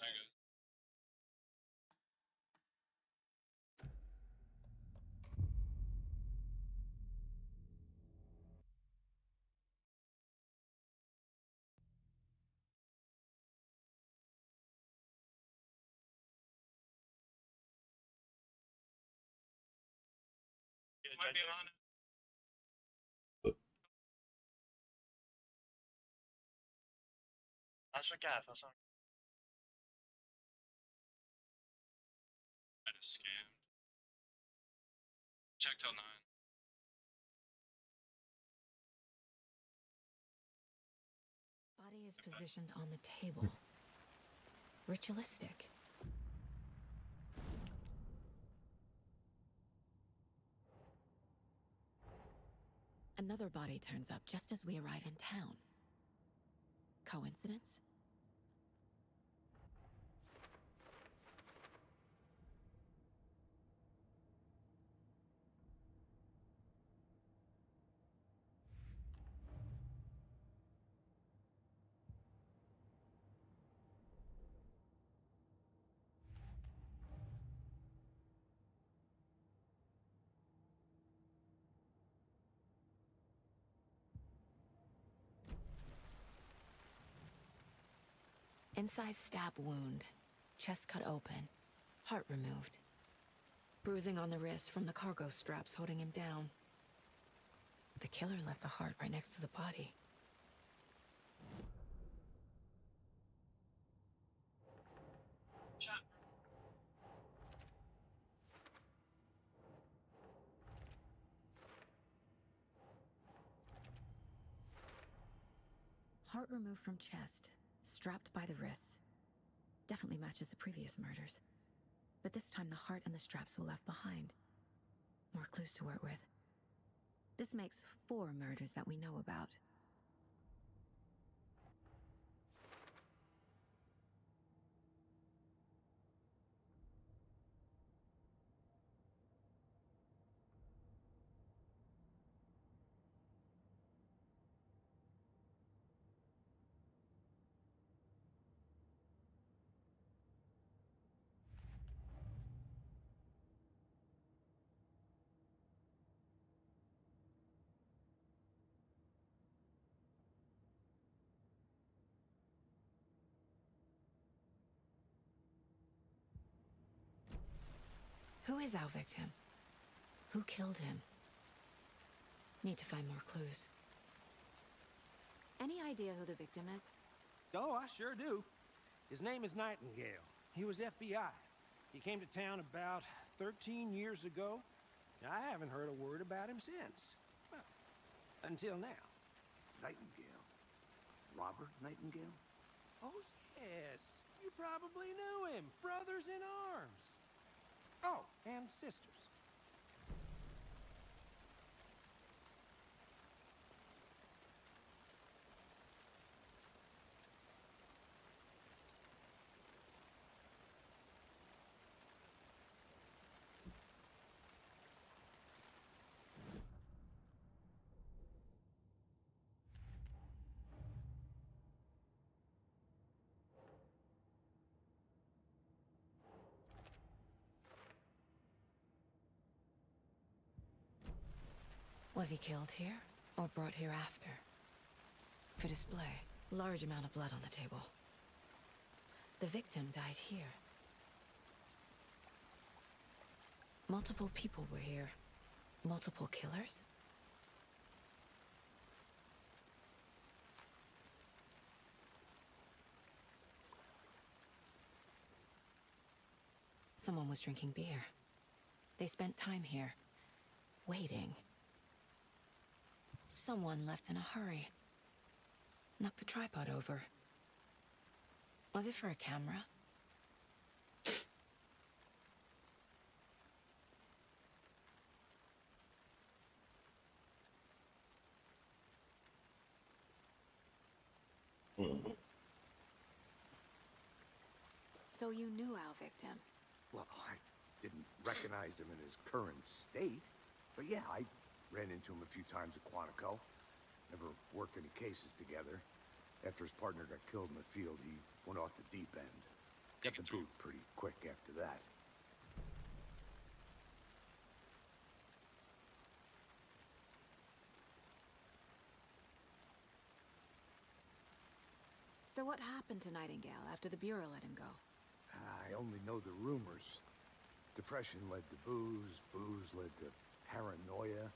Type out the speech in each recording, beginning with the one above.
how it goes. Yeah, might be on. That's for Gav, that's not. That is scammed. Check till 9. Body is positioned on the table. Ritualistic. Another body turns up just as we arrive in town. Coincidence? Incised stab wound. Chest cut open. Heart removed. Bruising on the wrist from the cargo straps holding him down. The killer left the heart right next to the body. Chat. Heart removed from chest, strapped by the wrists. Definitely matches the previous murders. But this time the heart and the straps were left behind. More clues to work with. This makes 4 murders that we know about. Who is our victim? Who killed him? Need to find more clues. Any idea who the victim is? Oh, I sure do. His name is Nightingale. He was FBI. He came to town about 13 years ago. I haven't heard a word about him since. Well, until now. Nightingale? Robert Nightingale? Oh, yes. You probably knew him. Brothers in arms. Oh, and sisters. Was he killed here, or brought here after? For display, large amount of blood on the table. The victim died here. Multiple people were here. Multiple killers? Someone was drinking beer. They spent time here, waiting. Someone left in a hurry. Knocked the tripod over. Was it for a camera? So you knew our victim? Well, I didn't recognize him in his current state. But yeah, I ran into him a few times at Quantico. Never worked any cases together. After his partner got killed in the field, he went off the deep end. Got the boot pretty quick after that. So what happened to Nightingale after the Bureau let him go? I only know the rumors. Depression led to booze, booze led to paranoia.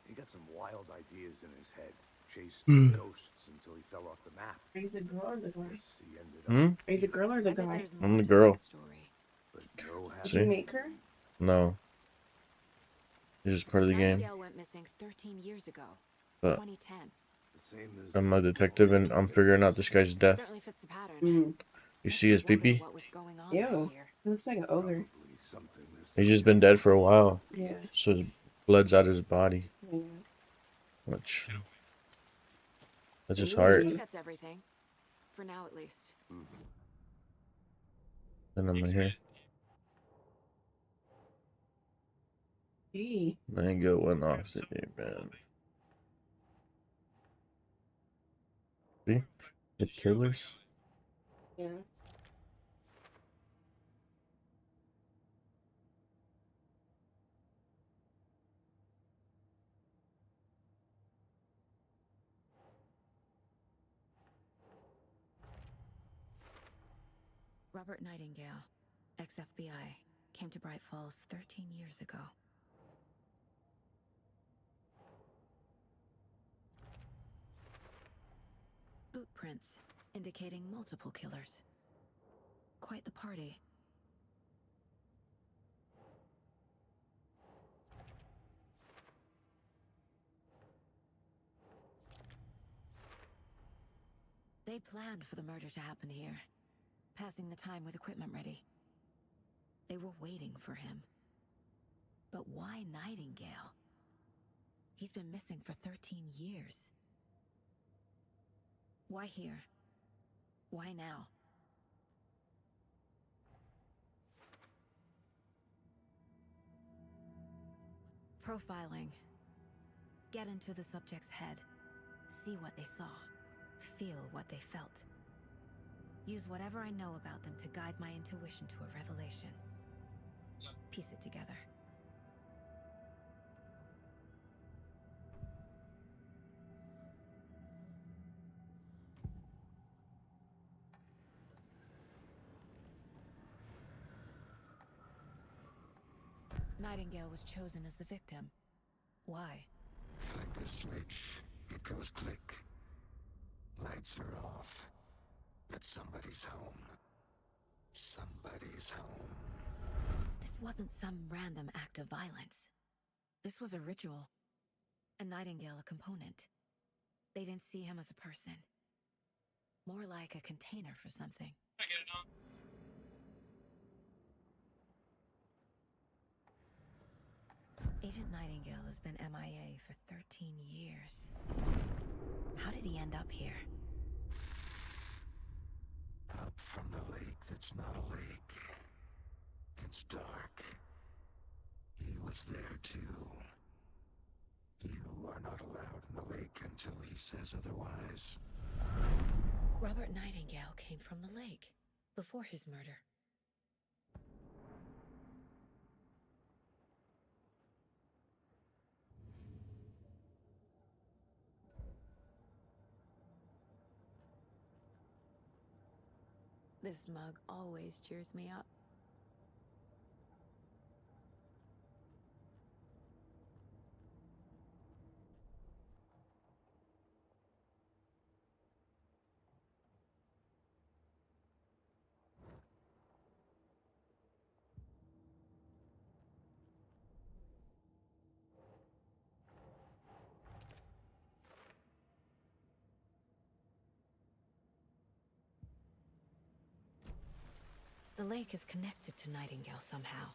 He got some wild ideas in his head. Chased ghosts until he fell off the map. Are you the girl or the guy? Guess he ended up Are you the girl or the I bet guy? there's I'm more the to girl. that story. but no Did See? you make her? No. It's just part of the game. Nightingale went missing 13 years ago. But 2010. the same as I'm a detective and I'm figuring out this guy's death. Certainly fits the pattern. Mm. You see his Wonder pee-pee? what was going on Ew. right here. He looks like an ogre. probably something this He's just been dead for a while. Yeah. So his blood's out of his body. Yeah. Which... That's his Ooh. I heart. think that's everything. For now, at least. And I'm in here. Gee. Mango went off today, man. See? The killers? Yeah. Robert Nightingale, ex-FBI, came to Bright Falls 13 years ago. Boot prints indicating multiple killers. Quite the party. They planned for the murder to happen here, passing the time with equipment ready. They were waiting for him. But why Nightingale? He's been missing for 13 years. Why here? Why now? Profiling. Get into the subject's head. See what they saw. Feel what they felt. Use whatever I know about them to guide my intuition to a revelation. Piece it together. Nightingale was chosen as the victim. Why? Flick the switch, it goes click. Lights are off. But somebody's home. Somebody's home. This wasn't some random act of violence. This was a ritual. And Nightingale a component. They didn't see him as a person. More like a container for something. I get it on. Agent Nightingale has been MIA for 13 years. How did he end up here? Up from the lake that's not a lake. It's dark. He was there too. You are not allowed in the lake until he says otherwise. Robert Nightingale came from the lake before his murder. This mug always cheers me up. The lake is connected to Nightingale somehow.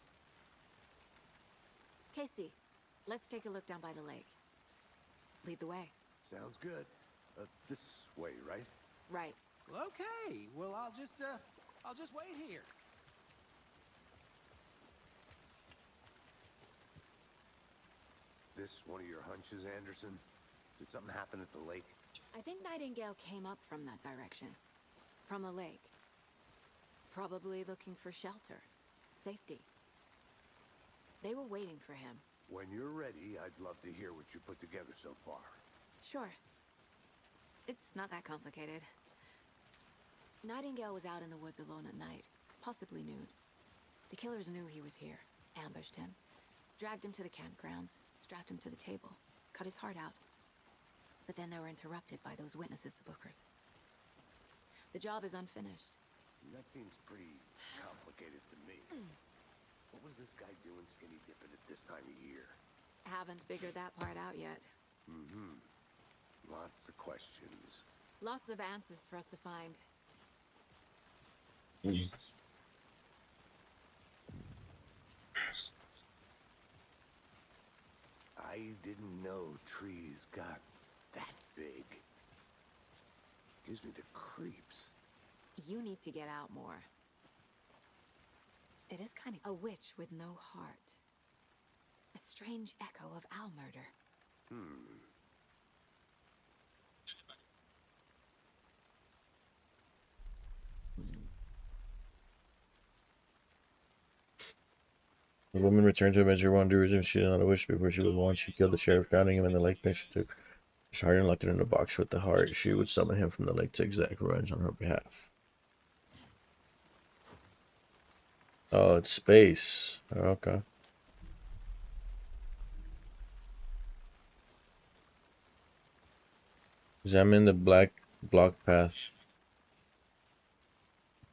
Casey, let's take a look down by the lake. Lead the way. Sounds good. This way, right? Right. Well, okay. Well, I'll just wait here. This one of your hunches, Anderson? Did something happen at the lake? I think Nightingale came up from that direction. From the lake. Probably looking for shelter, safety. They were waiting for him. When you're ready, I'd love to hear what you put together so far. Sure. It's not that complicated. Nightingale was out in the woods alone at night, possibly nude. The killers knew he was here, ambushed him, dragged him to the campgrounds, strapped him to the table, cut his heart out. But then they were interrupted by those witnesses, the Bookers. The job is unfinished. That seems pretty complicated to me. What was this guy doing skinny dipping at this time of year? Haven't figured that part out yet. Lots of questions. Lots of answers for us to find. Jesus. I didn't know trees got that big. Gives me the creeps. You need to get out more. It is kind of a witch with no heart. A strange echo of owl murder. The woman returned to him as her wanders and she did not wish before she was one. She killed the sheriff, drowning him in the lake. Then she took his heart and locked it in a box with the heart. She would summon him from the lake to exact revenge on her behalf. Oh, it's space. Oh, okay. Examine the black block path.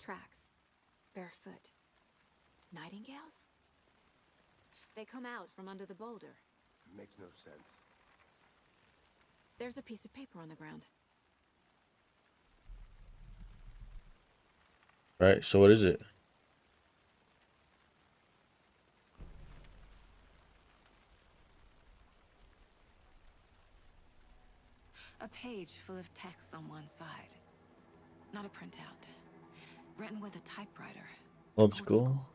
Tracks. Barefoot. Nightingales? They come out from under the boulder. Makes no sense. There's a piece of paper on the ground. Right, so what is it? A page full of text on one side. Not a printout. Written with a typewriter. Old school.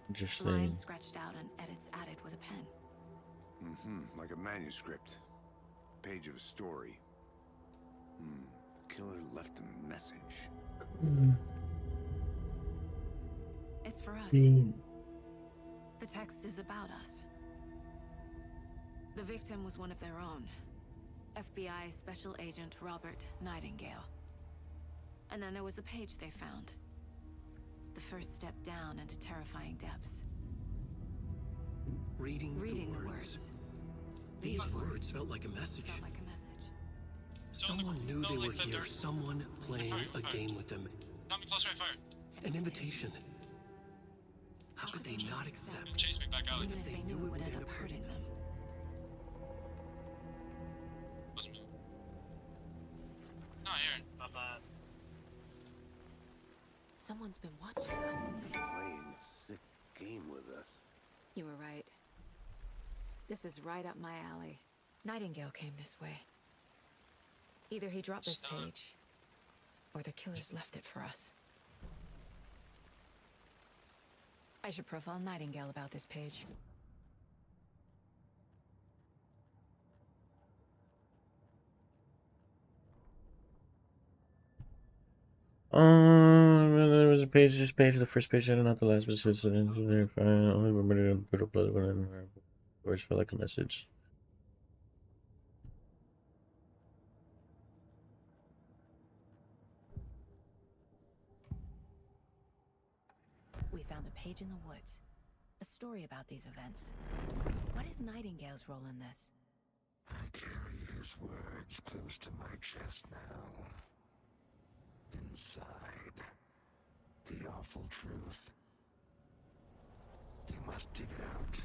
Interesting. Lines scratched out and edits added with a pen. Like a manuscript. Page of a story. The killer left a message. It's for us. The text is about us. The victim was one of their own. FBI Special Agent Robert Nightingale. And then there was the page they found. The first step down into terrifying depths. Reading the words. These words felt like a message. Felt like a message. Someone knew they were here. Someone playing a game with them. Not me close right fire. An invitation. How could they not accept? Chase me back out. Even if they knew it would end up hurting them. Wasn't me. Not here. Not bad. Someone's been watching us. Playing a sick game with us. You were right. This is right up my alley. Nightingale came this way. Either he dropped this page, or the killers left it for us. I should profile Nightingale about this page. There was a page, this page, the first page, and not the last, but it's just only remember a bit of blood when words felt like a message. We found a page in the woods. A story about these events. What is Nightingale's role in this? I carry his words close to my chest now. Inside, the awful truth. You must dig it out.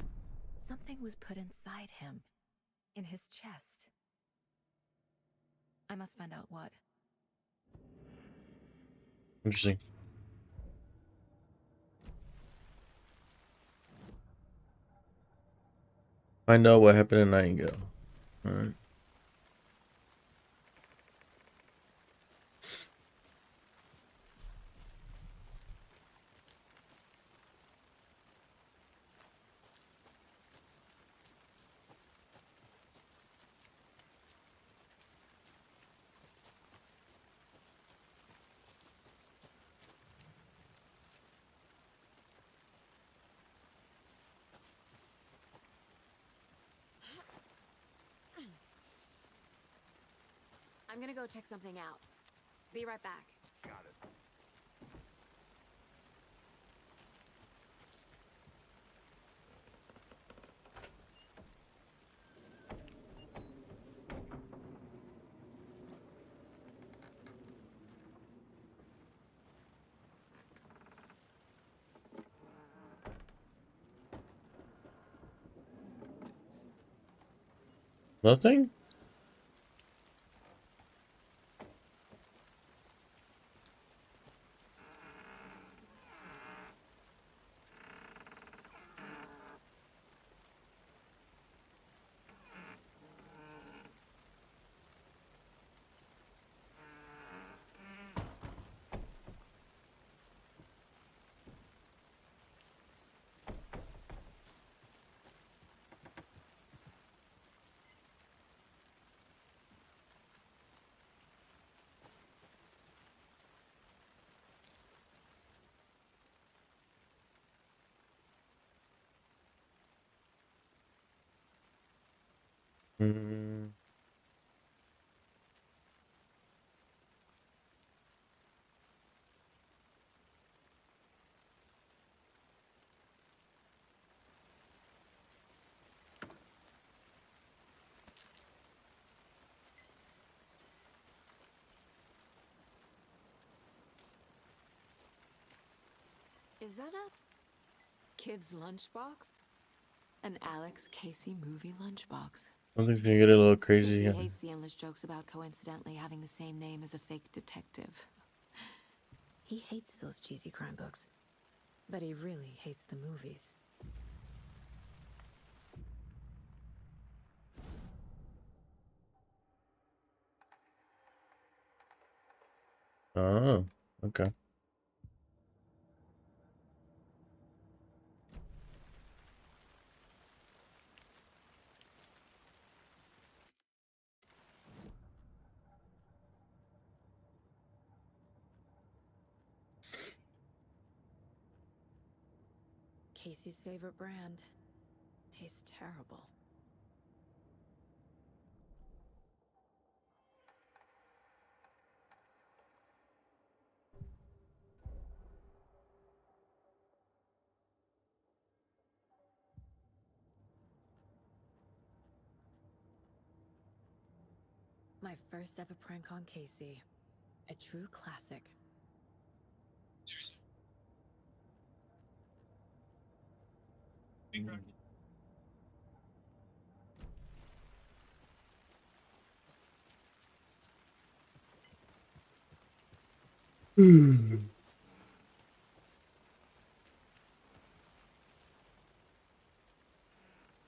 Something was put inside him. In his chest. I must find out what. Interesting. Find out what happened in Nightingale. Alright. I'm gonna go check something out. Be right back. Got it. Nothing? Mm. Is that a kid's lunchbox? An Alex Casey movie lunchbox. Something's gonna get a little crazy. Casey hates the endless jokes about coincidentally having the same name as a fake detective. He hates those cheesy crime books, but he really hates the movies. Oh, okay. Casey's favorite brand. Tastes terrible. My first ever prank on Casey. A true classic. Seriously. Big rocket.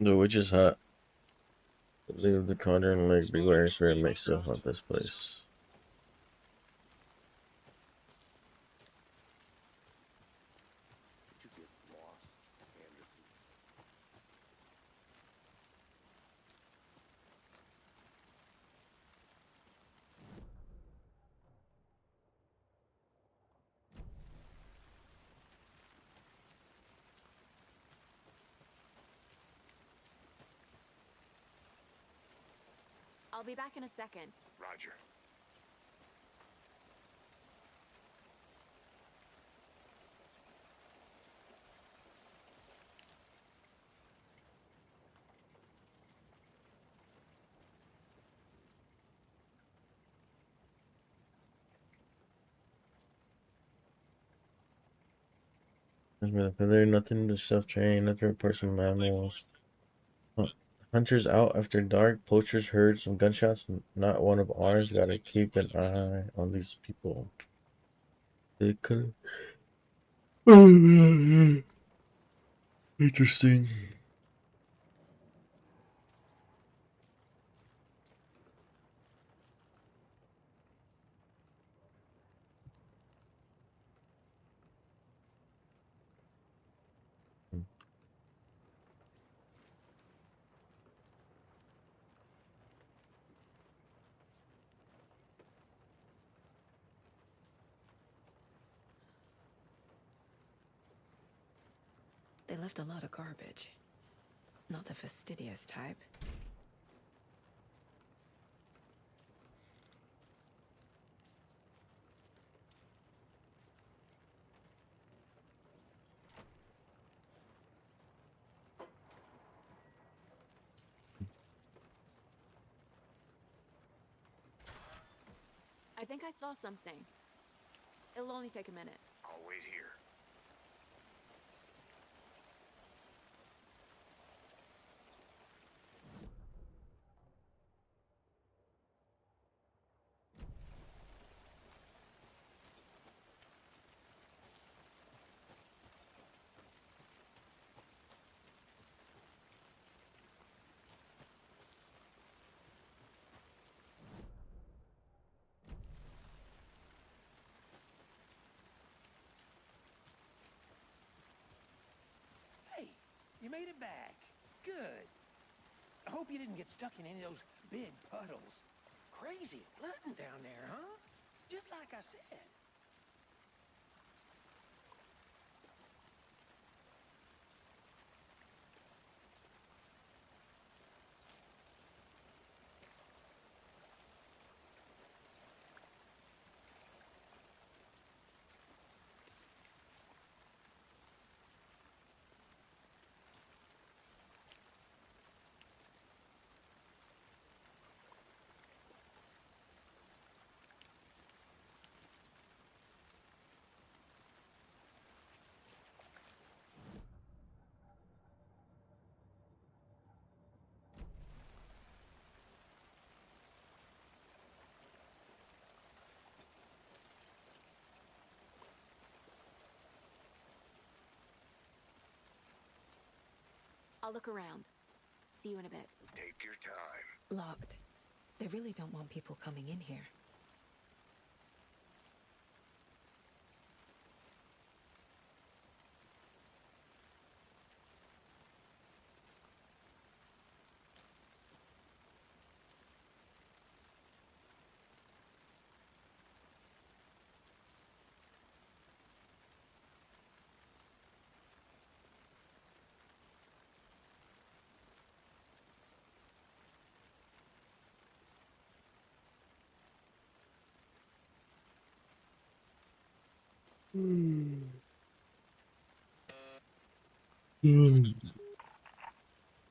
The witch is hot. Leave the conjuring like beware spirit makes still haunt this place. Did you get lost, Anderson? I'll be back in a second. Roger. There nothing to self-train, nothing reports from animals. Huh. Hunters out after dark. Poachers heard some gunshots. Not one of ours. Gotta keep an eye on these people. They could. Interesting. They left a lot of garbage. Not the fastidious type. I think I saw something. It'll only take a minute. I'll wait here. Hey, you made it back. Good. I hope you didn't get stuck in any of those big puddles. Crazy flooding down there, huh? Just like I said. I'll look around. See you in a bit. Take your time. Locked. They really don't want people coming in here.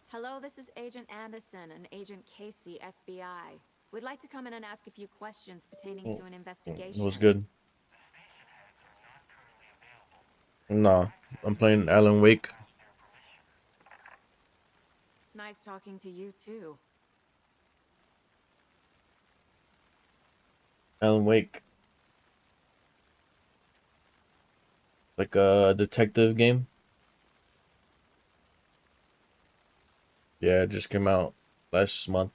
Hello, this is Agent Anderson and Agent Casey, FBI. We'd like to come in and ask a few questions pertaining to an investigation. What's good? Nah, I'm playing Alan Wake. Nice talking to you, too. Alan Wake. Like a detective game. Yeah, it just came out last month.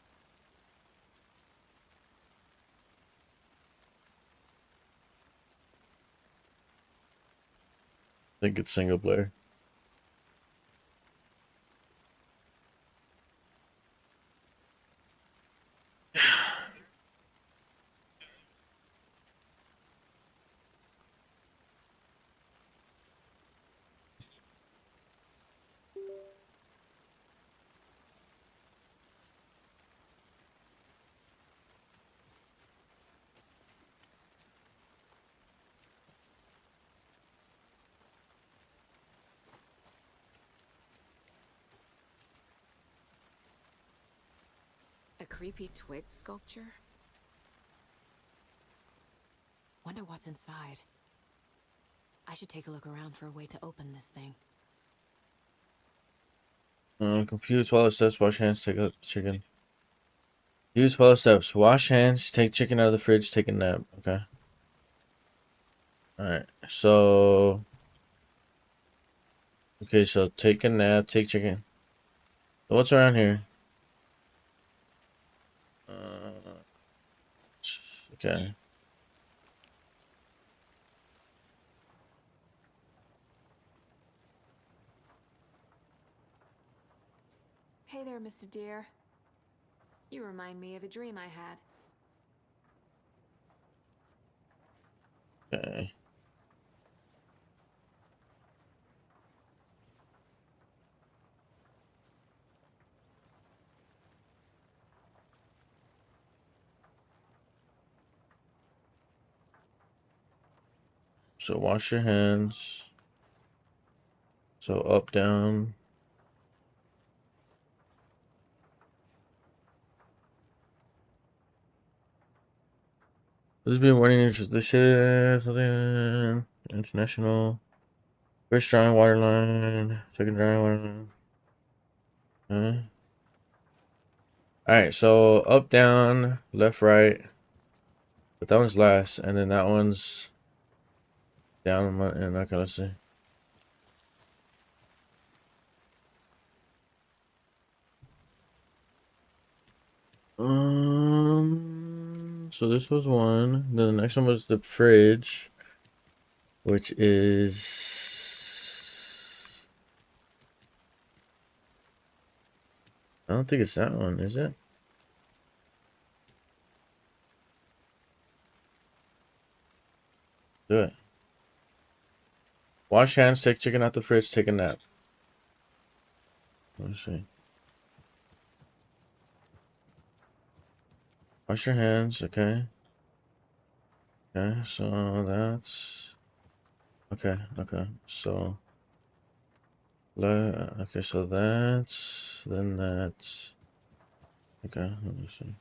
I think it's single player. A creepy twig sculpture? Wonder what's inside. I should take a look around for a way to open this thing. Confused, follow steps, wash hands, take a chicken. Use follow steps, wash hands, take chicken out of the fridge, take a nap. Okay. Alright, so. Okay, so take a nap, take chicken. So what's around here? Okay. Hey there, Mr. Deer. You remind me of a dream I had. Okay. So wash your hands. So up, down. There's been warning interest. This shit. Something international. First drawing water line. Second drawing water line. Alright, so up, down, left, right. But that one's last, and then that one's down. And okay, let's see. So this was one. Then the next one was the fridge, which is. I don't think it's that one, is it? Do it. Wash hands, take chicken out the fridge, take a nap. Let's see. Wash your hands, okay. Okay, so that's okay, so okay, so that's then that's okay, let me see.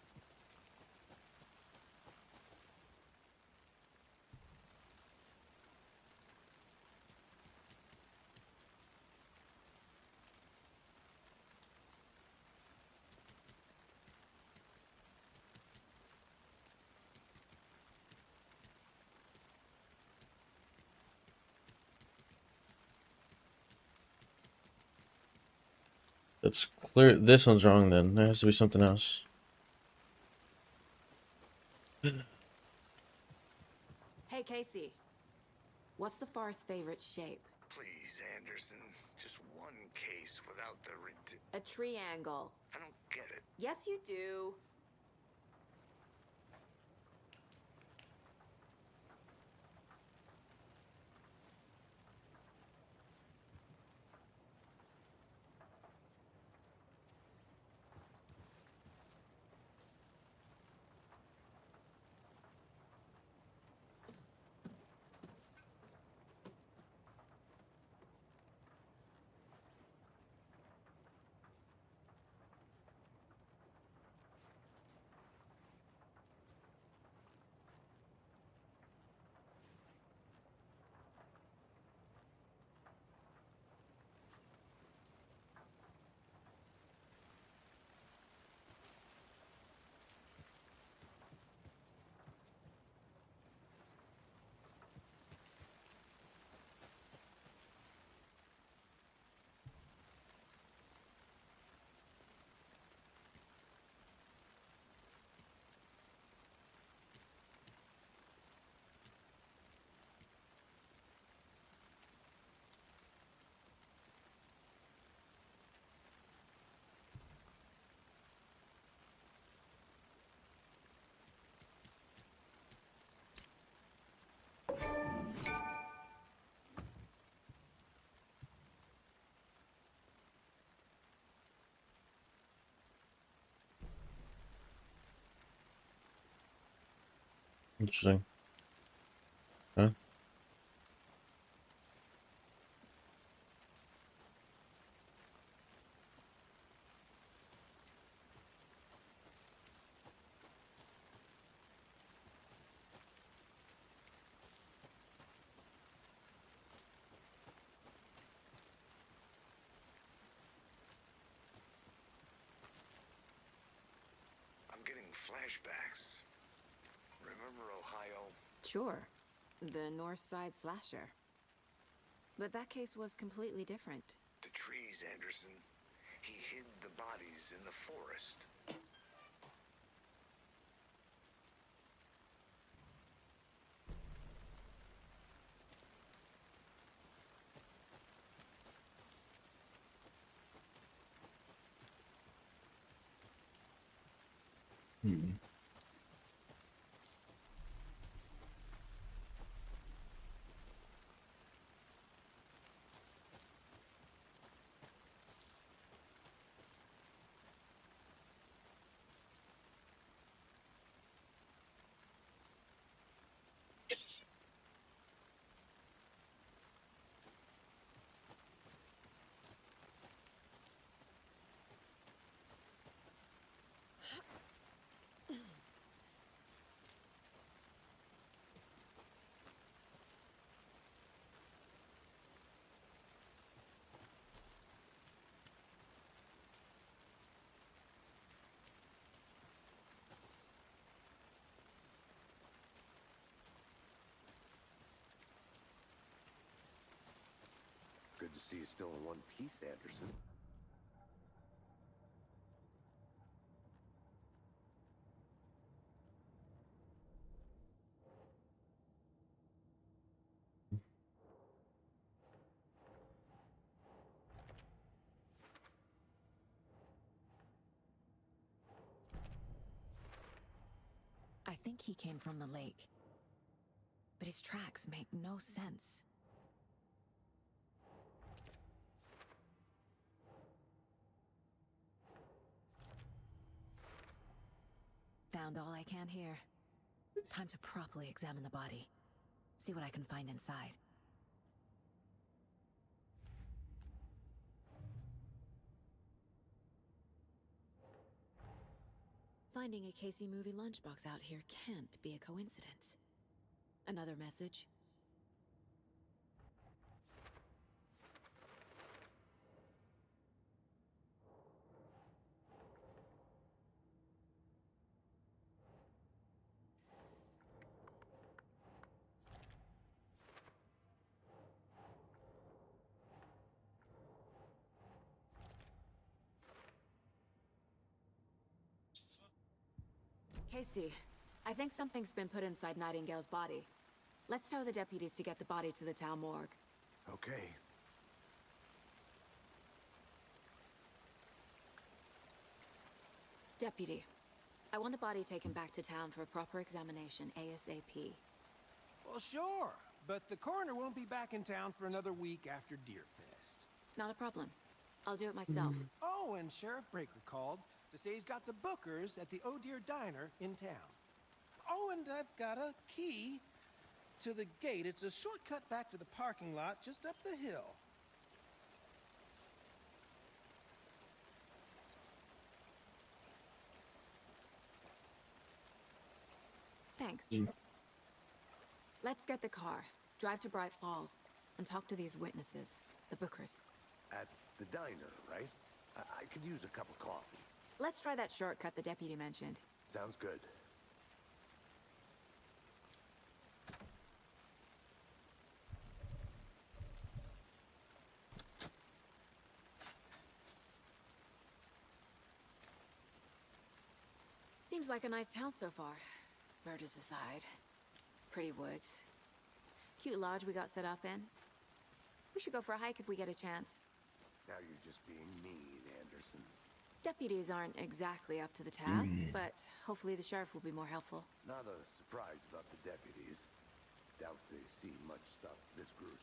It's clear this one's wrong then. There has to be something else. Hey, Casey. What's the forest's favorite shape? Please, Anderson. Just one case without the A triangle. I don't get it. Yes, you do. Interesting. Huh? I'm getting flashbacks. Remember Ohio? Sure. The North Side slasher. But that case was completely different. The trees, Anderson. He hid the bodies in the forest. Hmm. see you still in one piece, Anderson. I think he came from the lake. But his tracks make no sense. Found all I can here. Time to properly examine the body. See what I can find inside. Finding a Casey movie lunchbox out here can't be a coincidence. Another message? Casey, I think something's been put inside Nightingale's body. Let's tell the deputies to get the body to the town morgue. Okay. Deputy, I want the body taken back to town for a proper examination ASAP. Well, sure, but the coroner won't be back in town for another week after Deerfest. Not a problem. I'll do it myself. Oh, and Sheriff Breaker called to say he's got the Bookers at the Oh Dear Diner in town. Oh, and I've got a key to the gate. It's a shortcut back to the parking lot just up the hill. Thanks. Let's get the car, drive to Bright Falls, and talk to these witnesses, the Bookers. At the diner, right? I could use a cup of coffee. Let's try that shortcut the deputy mentioned. Sounds good. Seems like a nice town so far. Murders aside. Pretty woods. Cute lodge we got set up in. We should go for a hike if we get a chance. Now you're just being mean, Anderson. Deputies aren't exactly up to the task, but hopefully the sheriff will be more helpful. Not a surprise about the deputies. Doubt they see much stuff this gruesome.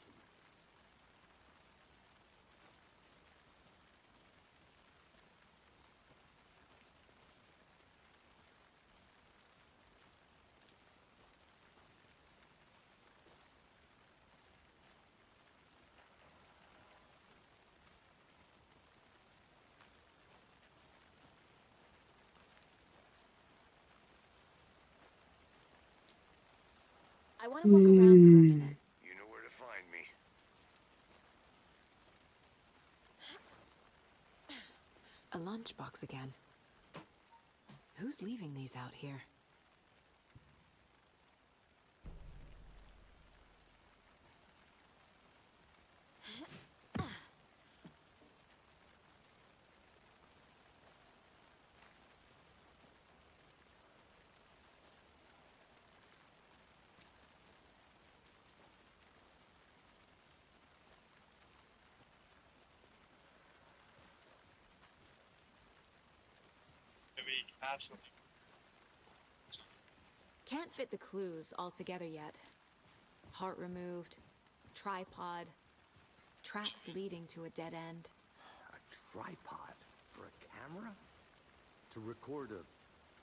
I want to walk around for a minute. You know where to find me. A lunchbox again. Who's leaving these out here? Maybe absolutely. Can't fit the clues all together yet. Heart removed, tripod, tracks leading to a dead end. A tripod for a camera? To record a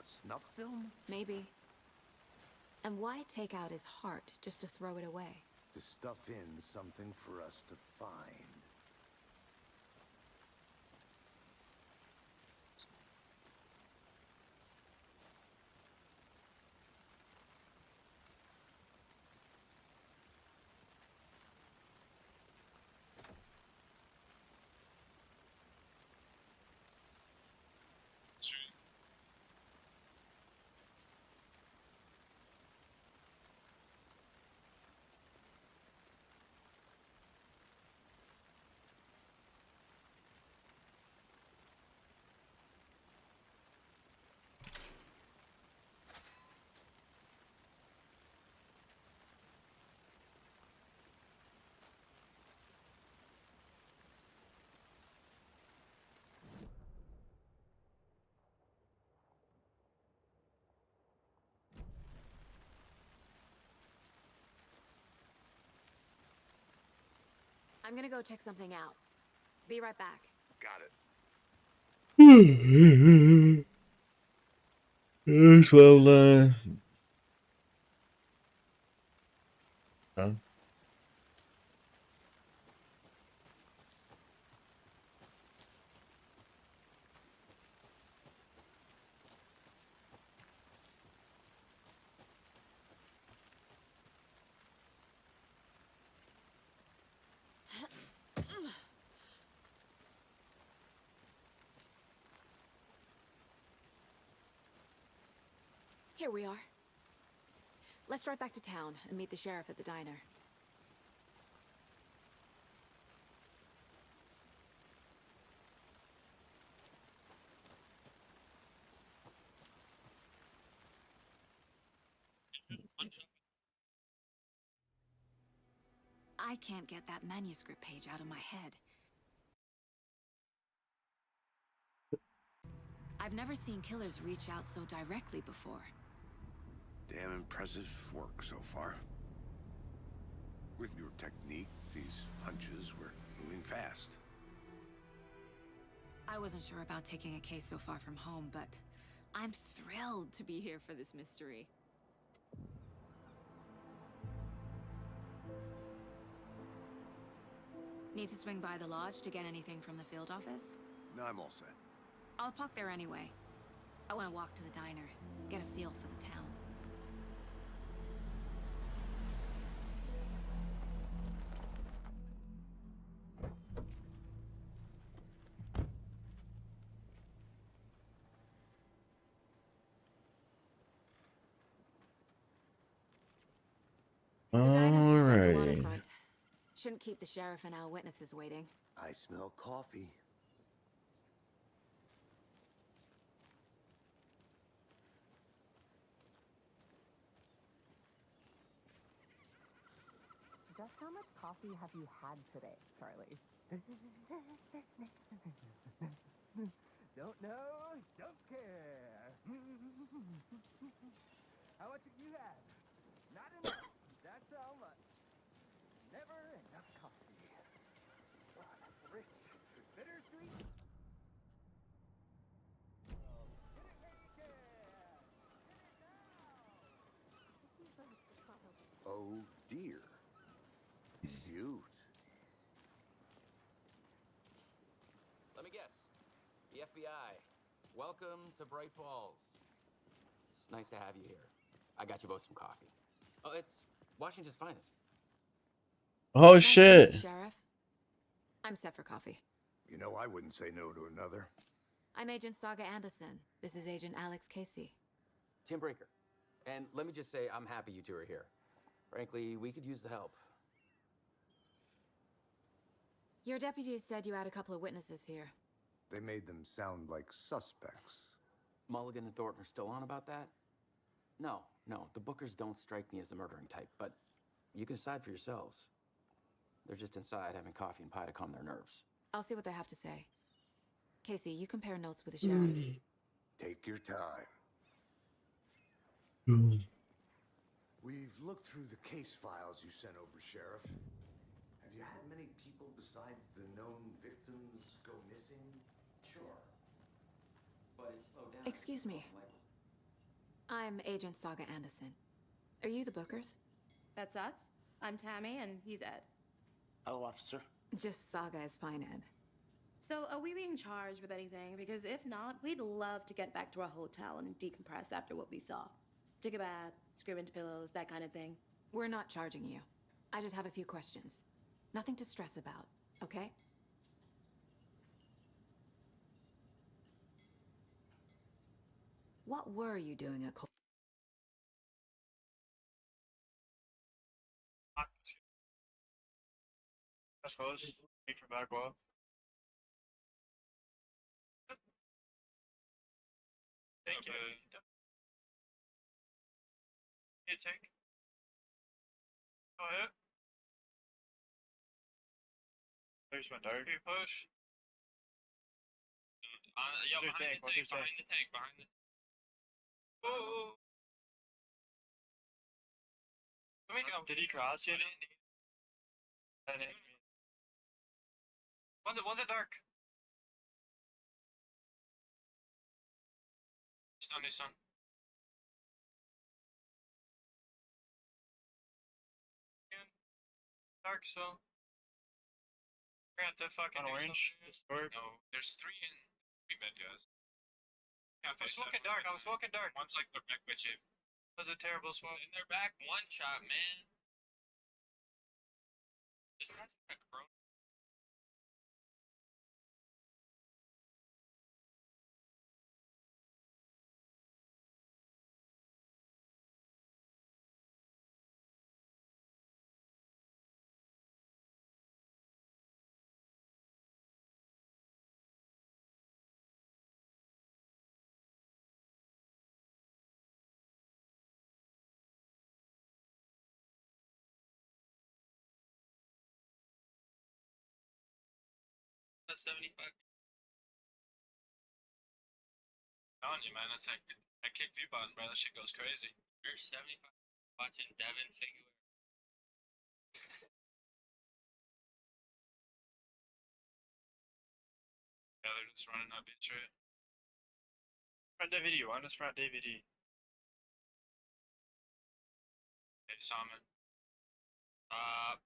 snuff film? Maybe. And why take out his heart just to throw it away? To stuff in something for us to find. I'm gonna go check something out. Be right back. Got it. Yes, well, huh? Here we are. Let's drive back to town and meet the sheriff at the diner. I can't get that manuscript page out of my head. I've never seen killers reach out so directly before. Damn impressive work so far. With your technique, these hunches were moving fast. I wasn't sure about taking a case so far from home, but I'm thrilled to be here for this mystery. Need to swing by the lodge to get anything from the field office? No, I'm all set. I'll park there anyway. I want to walk to the diner, get a feel for the town. The diner's just off the Alrighty. waterfront. Shouldn't keep the sheriff and our witnesses waiting. I smell coffee. Just how much coffee have you had today, Charlie? Don't know, don't care. How much have you had? Not enough. That's how much. Never enough coffee. Rich, bittersweet. Get it where you can. Get it now. Oh dear. Cute. Let me guess. The FBI. Welcome to Bright Falls. It's nice to have you here. I got you both some coffee. Oh, it's Washington's finest. Oh Nice to meet shit. you, Sheriff. I'm set for coffee. You know, I wouldn't say no to another. I'm Agent Saga Anderson. This is Agent Alex Casey. Tim Breaker. And let me just say, I'm happy you two are here. Frankly, we could use the help. Your deputies said you had a couple of witnesses here. They made them sound like suspects. Mulligan and Thornton are still on about that? No, the Bookers don't strike me as the murdering type, but you can decide for yourselves. They're just inside having coffee and pie to calm their nerves. I'll see what they have to say. Casey, you compare notes with the sheriff. Take your time. Mm. We've looked through the case files you sent over, Sheriff. Have you had many people besides the known victims go missing? Sure. But it's slowed down. Excuse me. I'm Agent Saga Anderson. Are you the Bookers? That's us. I'm Tammy, and he's Ed. Hello, officer. Just Saga is fine, Ed. So, are we being charged with anything? Because if not, we'd love to get back to our hotel and decompress after what we saw. Take a bath, scream into pillows, that kind of thing. We're not charging you. I just have a few questions. Nothing to stress about, okay? What were you doing at I suppose. Wait for back off. Thank you. Hey, take. Go ahead. There's my dart. Okay, push. Yeah, behind the tank, behind the... Oh! Did he cross you? One's at dark. He's done. Dark, so. We're at the fucking orange. No, there's three med guys. Yeah, I was smoking dark. One's like they're back with you. That was a terrible smoke. And they're back one shot, man. This guy's like a corona. That's 75. I'm telling you, man, that's like that kick view button, bro. That shit goes crazy. You're 75 watching Devin figure. Yeah, they're just running that bitch right. Front DVD, one is front DVD. Hey, Simon.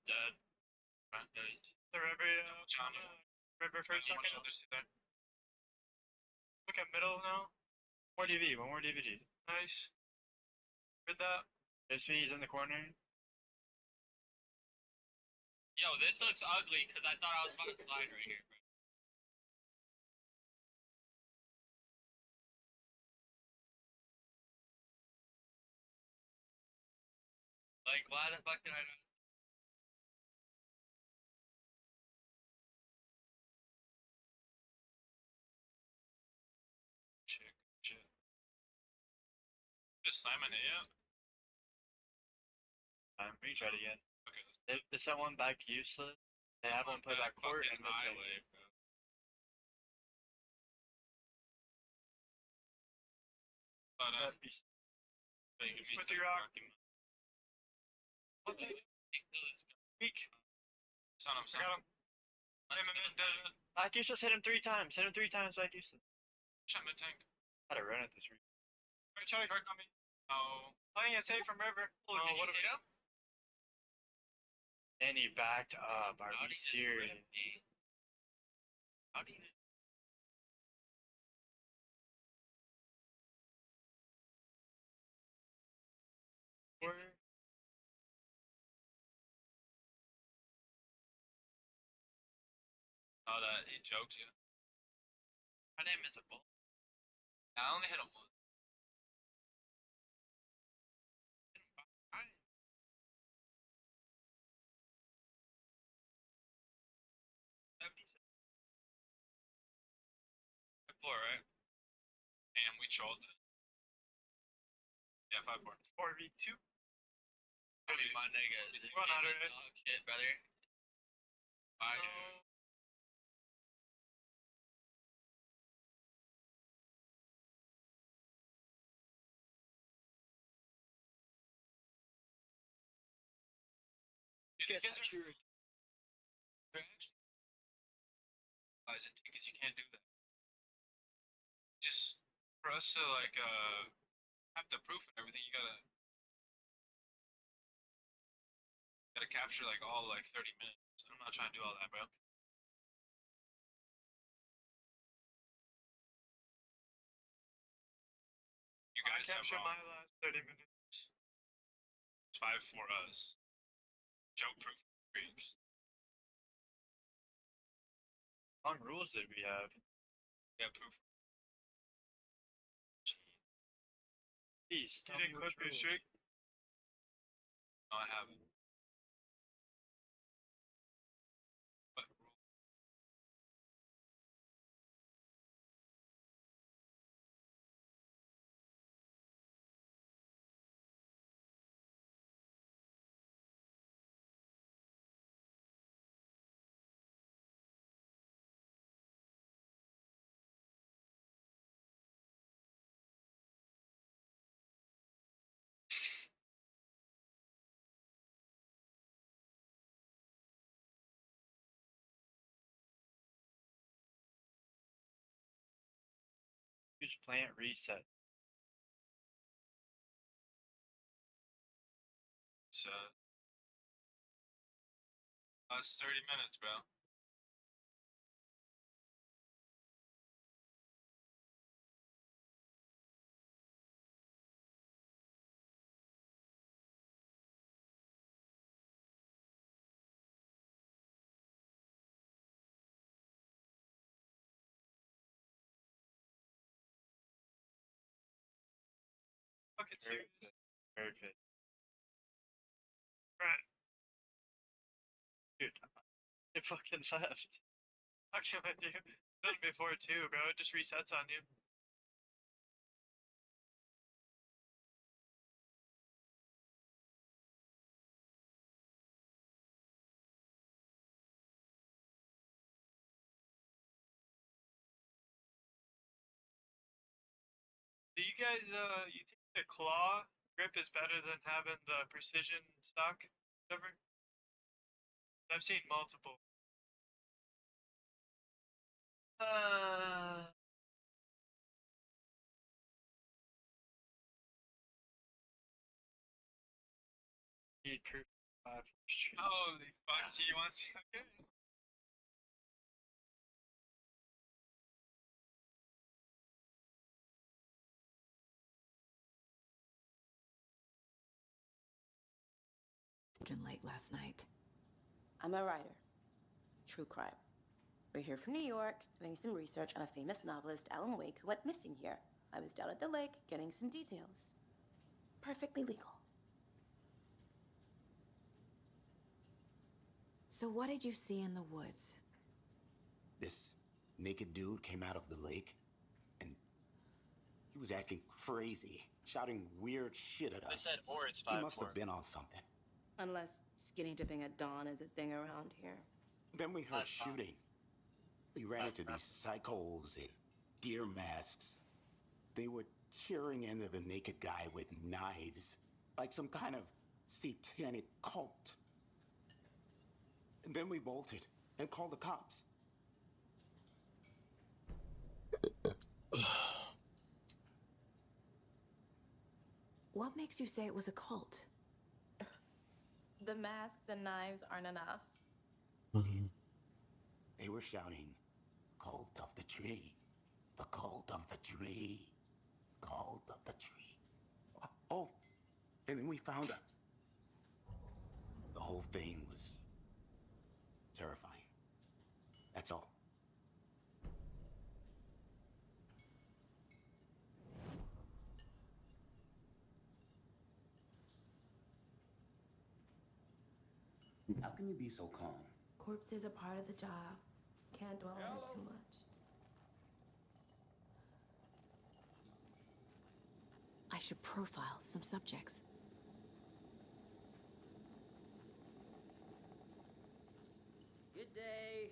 Dead. Front dead. The river, river for a second. Look at middle now. More DV, one more DVD. Nice. Heard that. There's me, he's in the corner. Yo, this looks ugly because I thought I was about to slide right here, bro. Like, why the fuck did I not? Shit. Just Simon A up. Retry it again. Okay, they sent one back useless. They have one play back court and highway, bro. But with your rock. Weak. Son him. Got him. Back useless hit him 3 times. Back useless. Shot mid tank. Had to run at this. Right, Charlie guard on me. Oh. Playing it safe from river. Oh, what did we hit him? And he backed up. Are you serious? How do you? Where? Oh, that he jokes you. My name is a bull. I only hit him once. Four, right? Damn, we trolled it. Yeah, 5-4. 4v2. I mean, my nigga, this game is dog shit, brother. Fire. You guys are true. Because you can't do that. Just for us to like have the proof and everything, you gotta capture like all like 30 minutes. I'm not trying to do all that, bro. You guys capture my last 30 minutes. It's 5 for us. Joke proof freaks. How long rules did we have? Yeah, proof. Please, you didn't clip your streak? No, I haven't. What rule? Use plant reset. So, it's 30 minutes, bro. Fuck it, too. Perfect. Right. Dude, it fucking left. Fuck you, dude. Done before too, bro. It just resets on you. Do you guys, you think the claw grip is better than having the precision stock? Whatever? I've seen multiple. Need proof. Holy fuck, do you want to see? Okay. Late last night. I'm a writer. True crime. We're here from New York, doing some research on a famous novelist, Alan Wake, who went missing here. I was down at the lake, getting some details. Perfectly legal. So what did you see in the woods? This naked dude came out of the lake, and he was acting crazy, shouting weird shit at us. They said, or it's He 5-4. must have been on something. Unless skinny dipping at dawn is a thing around here. Then we heard shooting. We ran into these psychos in deer masks. They were tearing into the naked guy with knives, like some kind of satanic cult. And then we bolted and called the cops. What makes you say it was a cult? The masks and knives aren't enough. They were shouting, "Cult of the tree, the cult of the tree, cult of the tree." Oh, and then we found it. The whole thing was terrifying. That's all. How can you be so calm? Corpses are part of the job. Can't dwell on it too much. I should profile some subjects. Good day.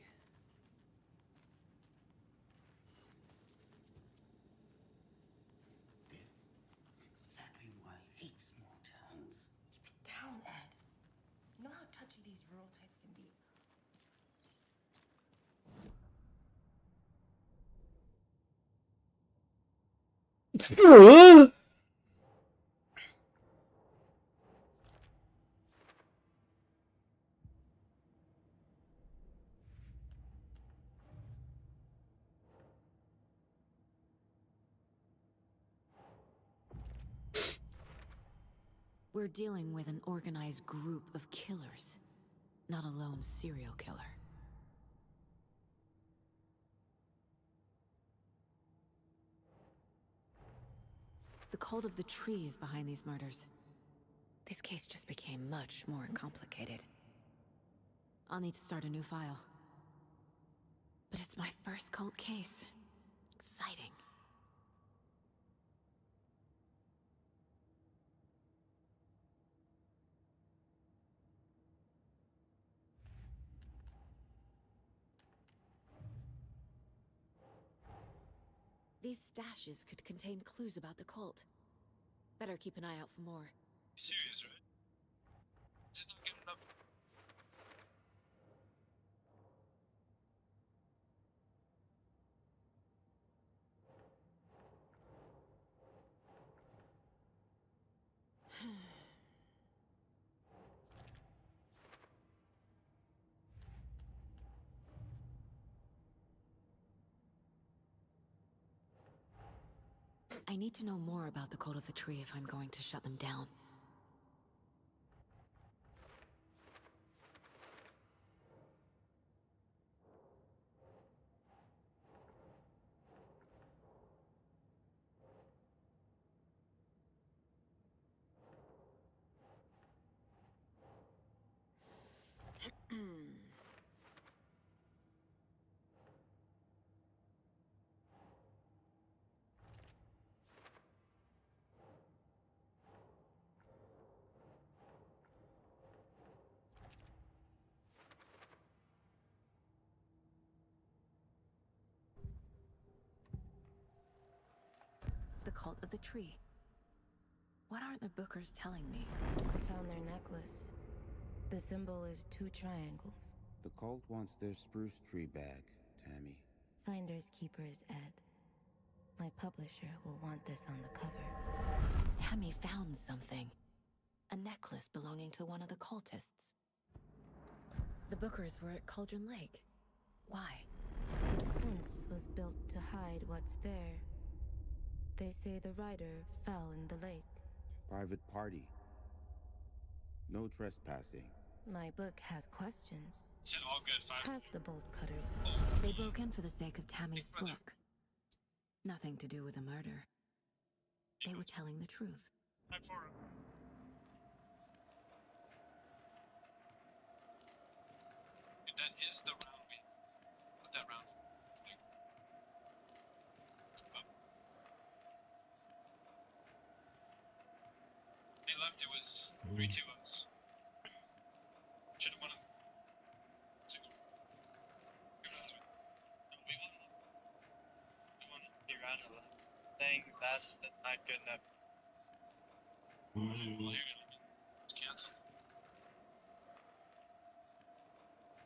This is exactly why I hate small towns. Keep it down, Ed. You know how touchy these rural types can be. We're dealing with an organized group of killers, not a lone serial killer. The cult of the tree is behind these murders. This case just became much more complicated. I'll need to start a new file. But it's my first cult case. Exciting. These stashes could contain clues about the cult. Better keep an eye out for more. Serious, right? This is not good enough. need to know more about the Cult of the Tree if I'm going to shut them down. The Cult of the Tree. What aren't the Bookers telling me? I found their necklace. The symbol is 2 triangles. The cult wants their spruce tree bag, Tammy. Finders keepers, Ed. My publisher will want this on the cover. Tammy found something. A necklace belonging to one of the cultists. The Bookers were at Cauldron Lake. Why? The fence was built to hide what's there. They say the rider fell in the lake. Private party. No trespassing. My book has questions. Is it all good? 5. Past the bolt cutters. They broke in for the sake of Tammy's book. Nothing to do with the murder. They were telling the truth. 5-4. That is the round we... What that round? They left, it was 3-2 us. Should have won it. 2 rounds. No, we won. We won. 3 rounds left. Saying that's not good enough. Well, you're gonna be... It's canceled.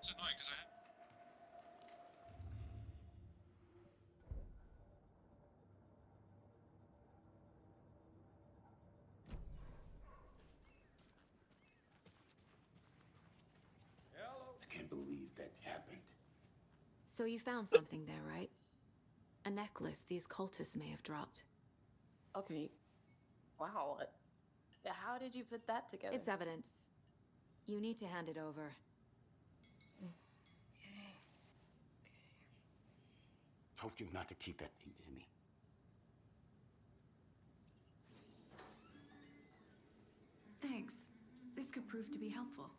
It's annoying because I had... I can't believe that happened. So you found something there, right? A necklace these cultists may have dropped. Okay. Wow. How did you put that together? It's evidence. You need to hand it over. Told you not to keep that thing, Timmy. Thanks. This could prove to be helpful.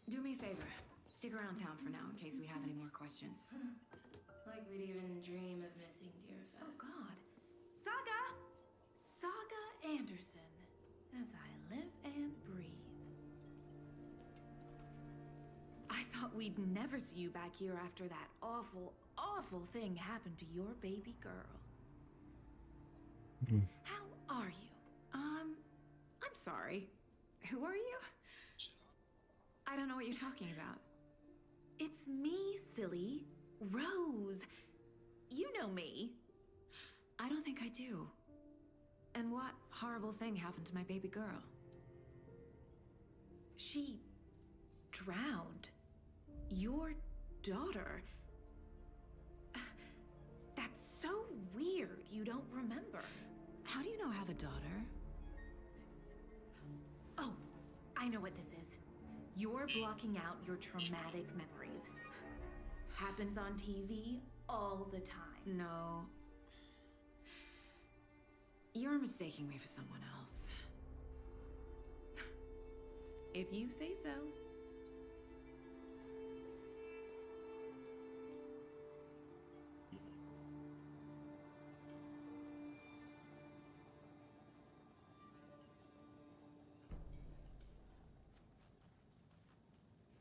Do me a favor. Stick around town for now in case we have any more questions. Like we'd even dream of missing dear Fez. Oh, God. Saga Anderson. As I live and breathe. I thought we'd never see you back here after that awful, awful thing happened to your baby girl. How are you? I'm sorry. Who are you? I don't know what you're talking about. It's me, silly. Rose. You know me. I don't think I do. And what horrible thing happened to my baby girl? She drowned. Your daughter. That's so weird you don't remember. How do you know I have a daughter? Oh, I know what this is. You're blocking out your traumatic memories. Happens on TV all the time. No. You're mistaking me for someone else. If you say so.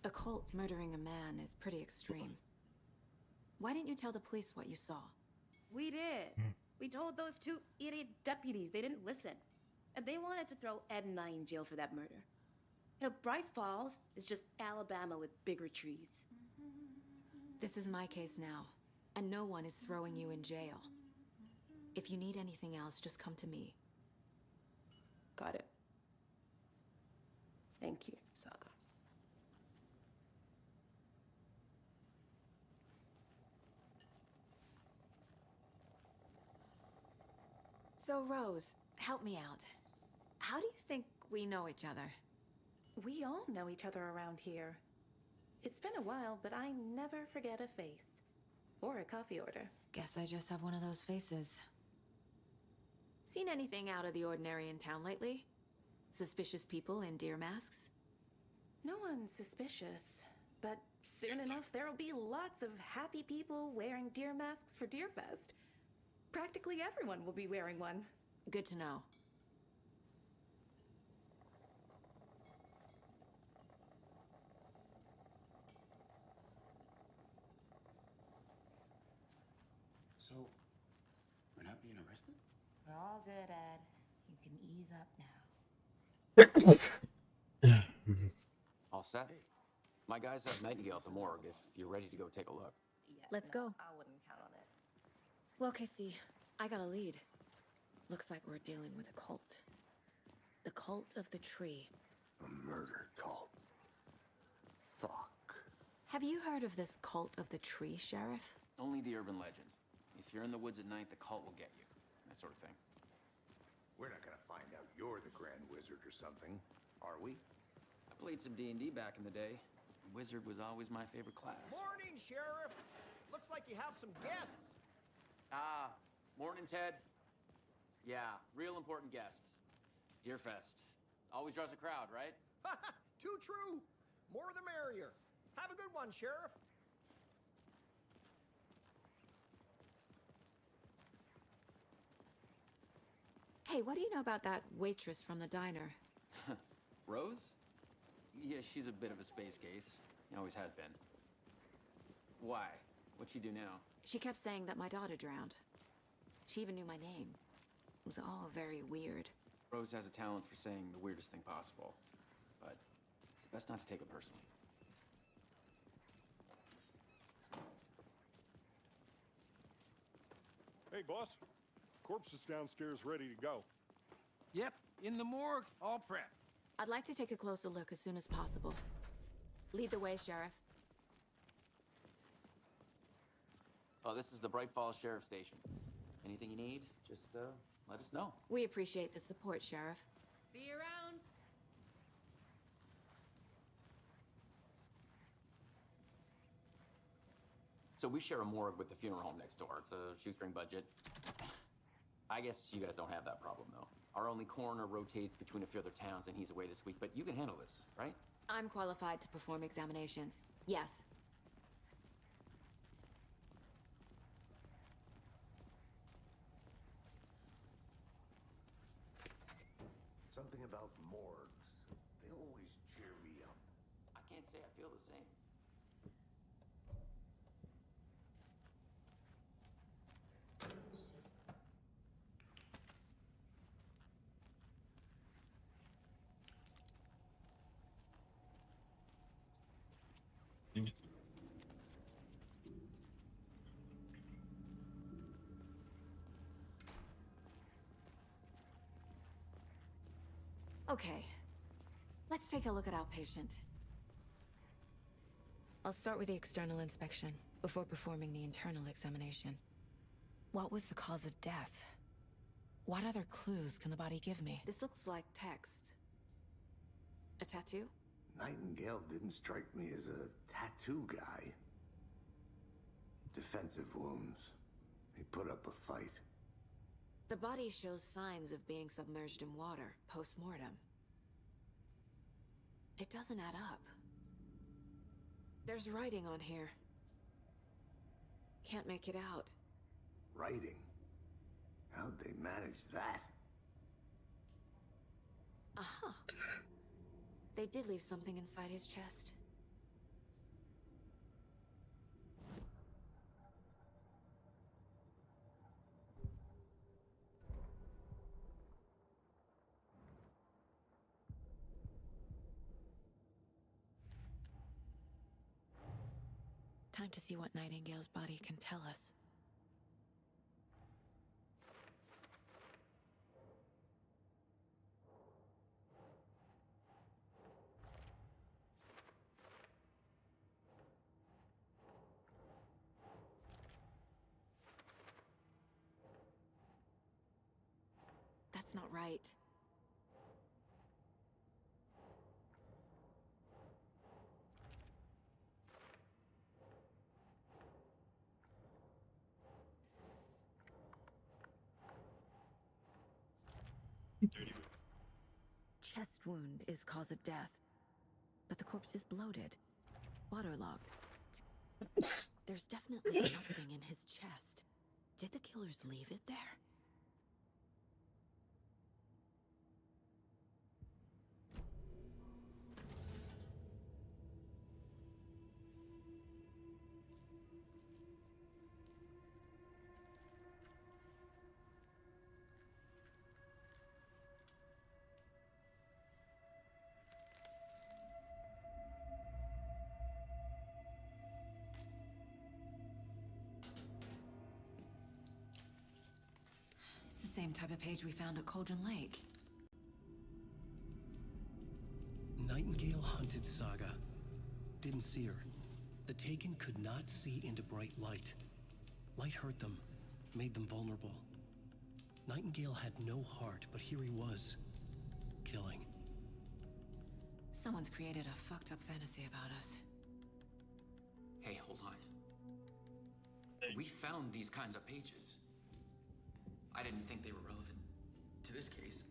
A cult murdering a man is pretty extreme. Why didn't you tell the police what you saw? We did. We told those 2 idiot deputies. They didn't listen. And they wanted to throw Ed and I in jail for that murder. You know, Bright Falls is just Alabama with bigger trees. This is my case now, and no one is throwing you in jail. If you need anything else, just come to me. Got it. Thank you, Saga. So, Rose, help me out. How do you think we know each other? We all know each other around here. It's been a while, but I never forget a face. Or a coffee order. Guess I just have one of those faces. Seen anything out of the ordinary in town lately? Suspicious people in deer masks? No one's suspicious. But soon enough, there'll be lots of happy people wearing deer masks for Deerfest. Practically everyone will be wearing one. Good to know. So, we're not being arrested? We're all good, Ed. You can ease up now. All set? My guys have Nightingale at the morgue if you're ready to go take a look. Yeah, Let's go. I wouldn't count on it. Well, Casey, I got a lead. Looks like we're dealing with a cult. The cult of the tree. A murder cult. Fuck. Have you heard of this cult of the tree, Sheriff? Only the urban legend. If you're in the woods at night, the cult will get you. That sort of thing. We're not gonna find out you're the Grand Wizard or something, are we? I played some D&D back in the day. Wizard was always my favorite class. Morning, Sheriff. Looks like you have some guests. Ah, morning, Ted. Yeah, real important guests. Deerfest. Always draws a crowd, right? Too true. More the merrier. Have a good one, Sheriff. Hey, what do you know about that waitress from the diner? Rose? Yeah, she's a bit of a space case. Always has been. Why? What'd she do now? She kept saying that my daughter drowned. She even knew my name. It was all very weird. Rose has a talent for saying the weirdest thing possible. But it's best not to take it personally. Hey, boss. Corpse is downstairs ready to go. Yep, in the morgue, all prepped. I'd like to take a closer look as soon as possible. Lead the way, Sheriff. Oh, this is the Bright Falls Sheriff Station. Anything you need, just let us know. We appreciate the support, Sheriff. See you around. So we share a morgue with the funeral home next door. It's a shoestring budget. I guess you guys don't have that problem, though. Our only coroner rotates between a few other towns, and he's away this week. But you can handle this, right? I'm qualified to perform examinations. Yes. Something about morgues. They always cheer me up. I can't say I feel the same. Okay. Let's take a look at our patient. I'll start with the external inspection before performing the internal examination. What was the cause of death? What other clues can the body give me? This looks like text. A tattoo? Nightingale didn't strike me as a tattoo guy. Defensive wounds. He put up a fight. The body shows signs of being submerged in water post-mortem. It doesn't add up. There's writing on here. Can't make it out. Writing? How'd they manage that? Aha. They did leave something inside his chest. Time to see what Nightingale's body can tell us. not right. Chest wound is cause of death, but the corpse is bloated, waterlogged. There's definitely something in his chest. Did the killers leave it there? It's the same type of page we found at Cauldron Lake. Nightingale hunted Saga. Didn't see her. The Taken could not see into bright light. Light hurt them, made them vulnerable. Nightingale had no heart, but here he was, killing. Someone's created a fucked up fantasy about us. Hey, hold on. We found these kinds of pages. I didn't think they were relevant to this case.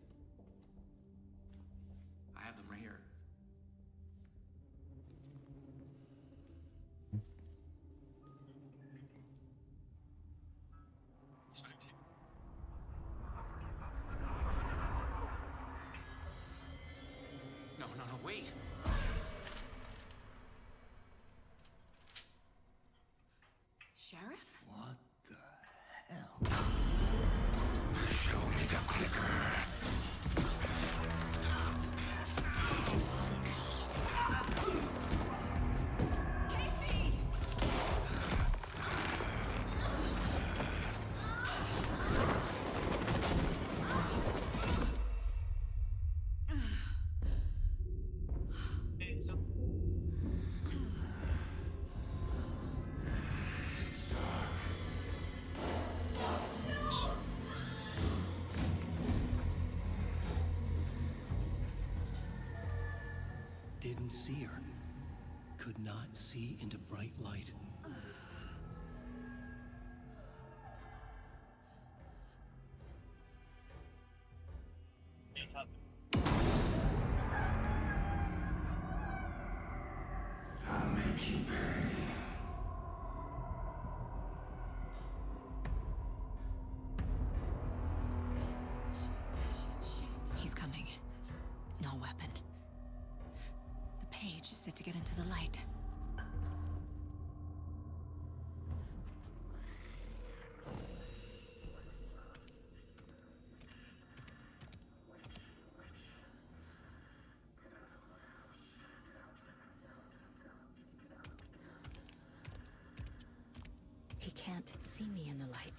I have them right here. No, wait. Sheriff? What the hell? Show me the clicker. Didn't see her. Could not see into bright light. I'll make you pay. He's coming. No weapon. The page said to get into the light. He can't see me in the light.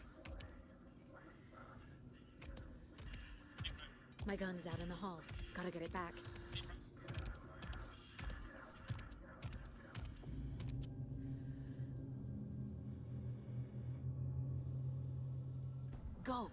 My gun's out in the hall. Gotta get it back. Go!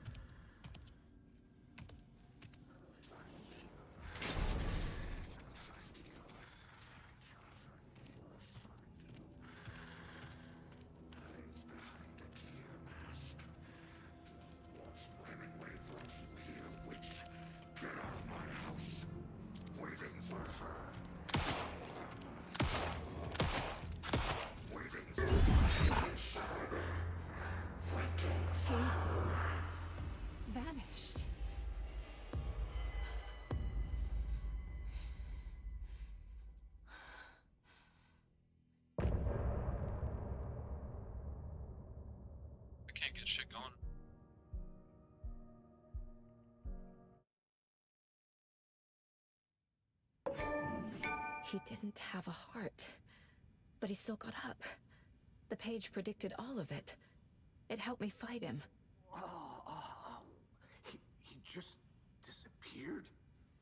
Vanished. I can't get shit going. He didn't have a heart, but he still got up. The page predicted all of it. It helped me fight him. He just disappeared?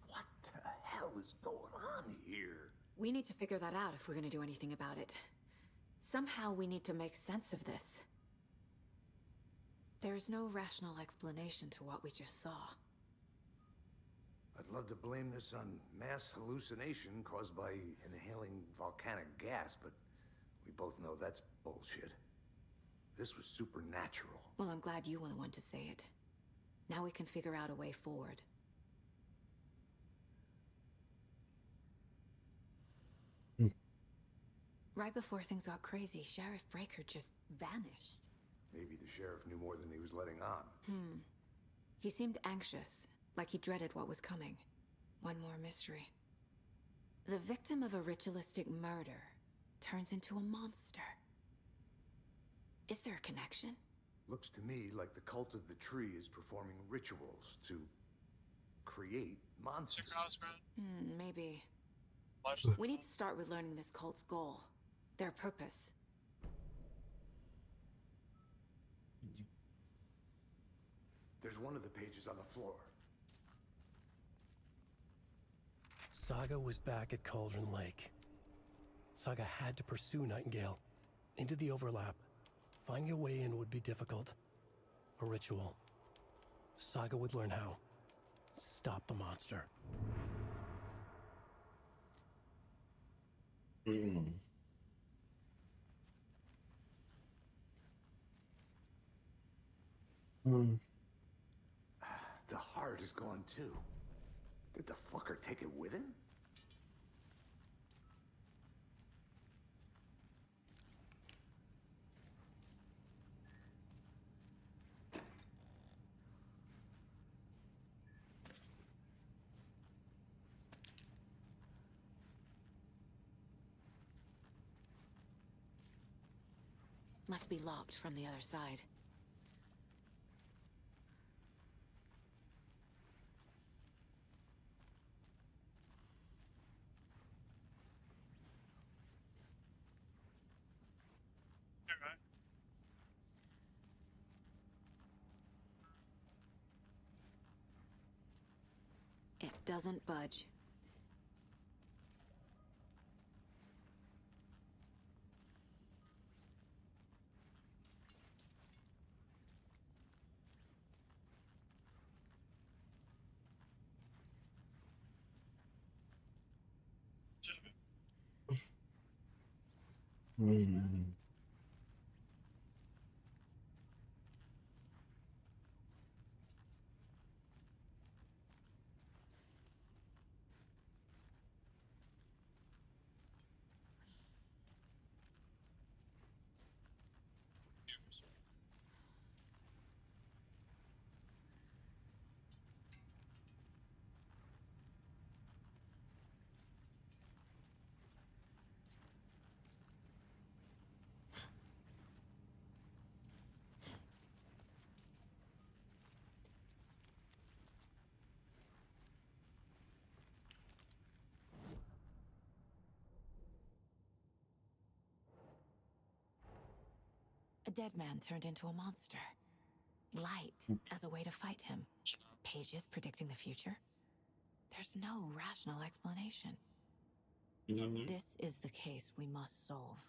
What the hell is going on here? We need to figure that out if we're gonna do anything about it. Somehow we need to make sense of this. There's no rational explanation to what we just saw. I'd love to blame this on mass hallucination caused by inhaling volcanic gas, but we both know that's bullshit. This was supernatural. Well, I'm glad you were the one to say it. Now we can figure out a way forward. Right before things got crazy, Sheriff Breaker just vanished. Maybe the sheriff knew more than he was letting on. He seemed anxious, like he dreaded what was coming. One more mystery. The victim of a ritualistic murder turns into a monster. Is there a connection? Looks to me like the cult of the tree is performing rituals to create monsters. Maybe. We need to start with learning this cult's goal. Their purpose. There's one of the pages on the floor. Saga was back at Cauldron Lake. Saga had to pursue Nightingale into the overlap. Finding a way in would be difficult. A ritual. Saga would learn how. Stop the monster. The heart is gone too. Did the fucker take it with him? Must be locked from the other side. It doesn't budge. A dead man turned into a monster. Light as a way to fight him. Pages predicting the future. There's no rational explanation. This is the case we must solve.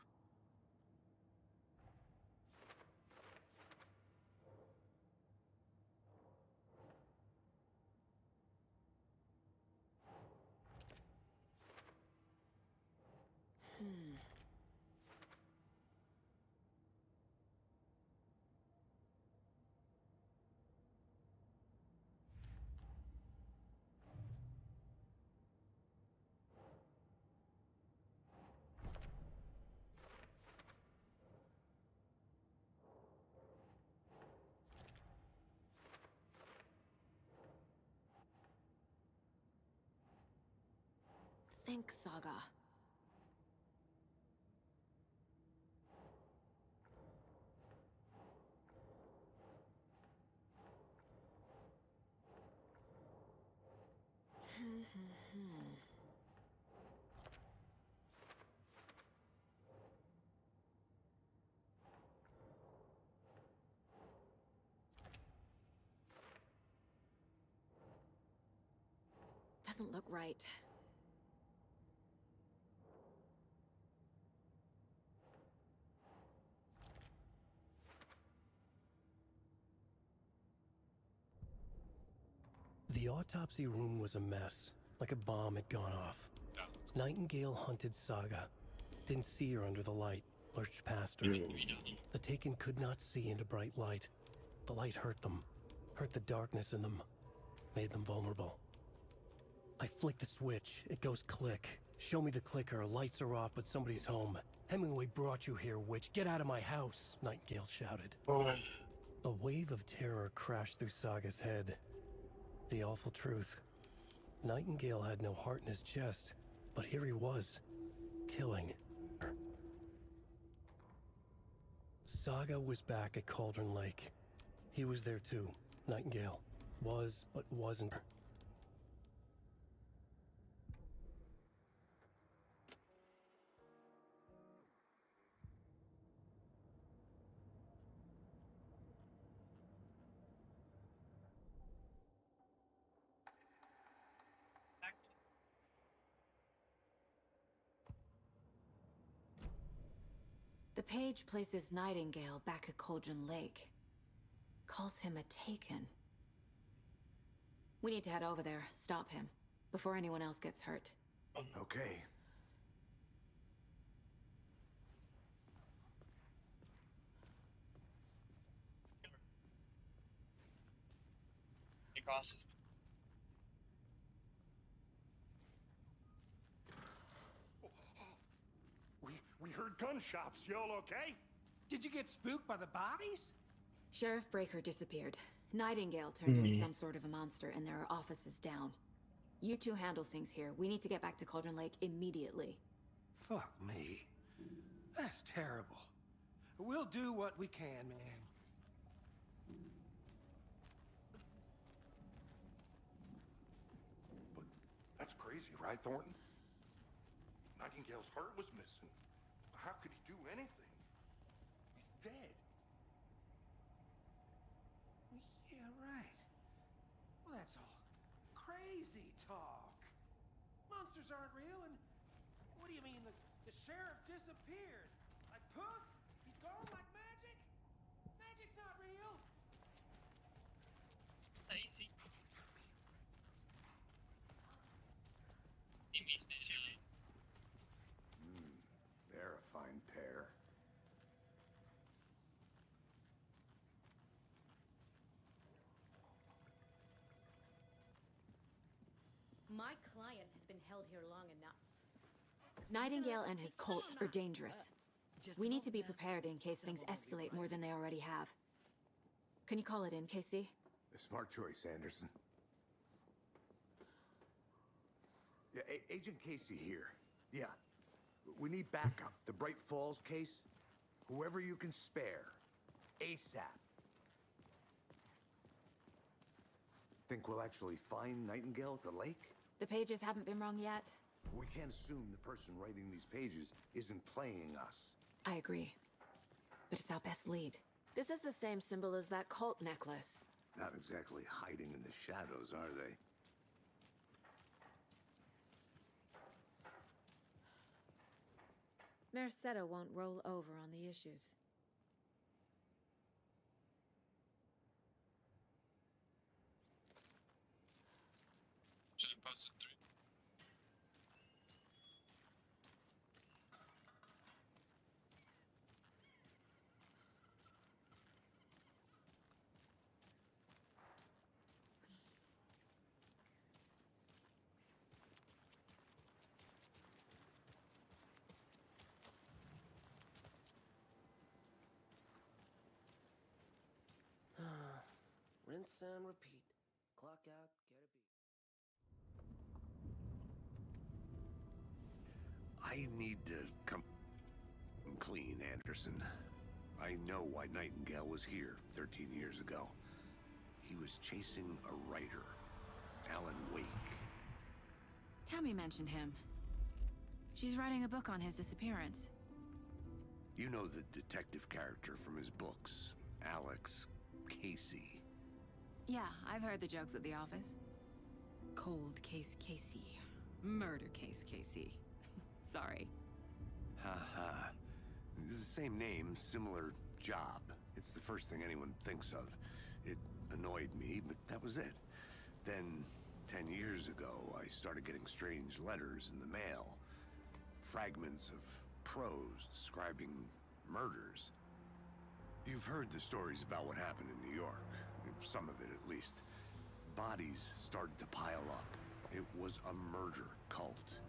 Think, Saga. Doesn't look right. The The autopsy room was a mess, like a bomb had gone off. Nightingale hunted Saga. Didn't see her under the light, lurched past her. The Taken could not see into bright light. The light hurt them, hurt the darkness in them, made them vulnerable. I flick the switch, it goes click. Show me the clicker, lights are off, but somebody's home. Hemingway brought you here, witch. Get out of my house, Nightingale shouted. A wave of terror crashed through Saga's head. The awful truth. Nightingale had no heart in his chest, but here he was, killing her. Saga was back at Cauldron Lake. He was there too. Nightingale was, but wasn't. The page places Nightingale back at Cauldron Lake. Calls him a Taken. We need to head over there, stop him, before anyone else gets hurt. Okay. He crosses. We heard gunshots. Y'all okay? Did you get spooked by the bodies? Sheriff Breaker disappeared. Nightingale turned into some sort of a monster, and there are offices down. You two handle things here. We need to get back to Cauldron Lake immediately. Fuck me. That's terrible. We'll do what we can, man. But that's crazy, right, Thornton? Nightingale's heart was missing. How could he do anything? He's dead. Yeah, right. Well, that's all crazy talk. Monsters aren't real, and what do you mean the sheriff disappeared? Like poof? He's gone like magic? Magic's not real. Easy. He missed this silly. They're a fine pair. My client has been held here long enough. Nightingale and his cult are dangerous. We need to be prepared in case things escalate more than they already have. Can you call it in, Casey? A smart choice, Anderson. Yeah, Agent Casey here. Yeah. We need backup. The Bright Falls case. Whoever you can spare. ASAP. Think we'll actually find Nightingale at the lake? The pages haven't been wrong yet. We can't assume the person writing these pages isn't playing us. I agree. But it's our best lead. This is the same symbol as that cult necklace. Not exactly hiding in the shadows, are they? Merceda won't roll over on the issues. Should I post it through? Rinse and repeat. Clock out, get a beat. I need to come clean, Anderson. I know why Nightingale was here 13 years ago. He was chasing a writer, Alan Wake. Tammy mentioned him. She's writing a book on his disappearance. You know the detective character from his books, Alex Casey. Yeah, I've heard the jokes at the office. Cold case Casey. Murder case Casey. Sorry. Ha. It's the same name, similar job. It's the first thing anyone thinks of. It annoyed me, but that was it. Then, 10 years ago, I started getting strange letters in the mail. Fragments of prose describing murders. You've heard the stories about what happened in New York. Some of it, at least. Bodies started to pile up. It was a murder cult.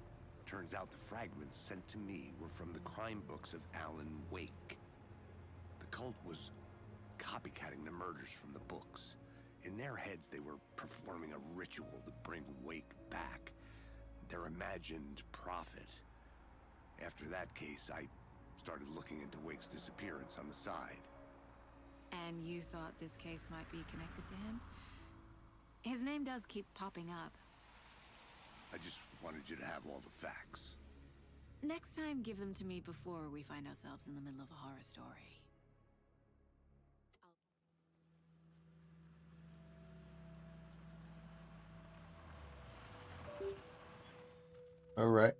Turns out the fragments sent to me were from the crime books of Alan Wake. The cult was copycatting the murders from the books. In their heads, they were performing a ritual to bring Wake back. Their imagined prophet. After that case, I started looking into Wake's disappearance on the side. And you thought this case might be connected to him? His name does keep popping up. I just wanted you to have all the facts. Next time, give them to me before we find ourselves in the middle of a horror story. All right.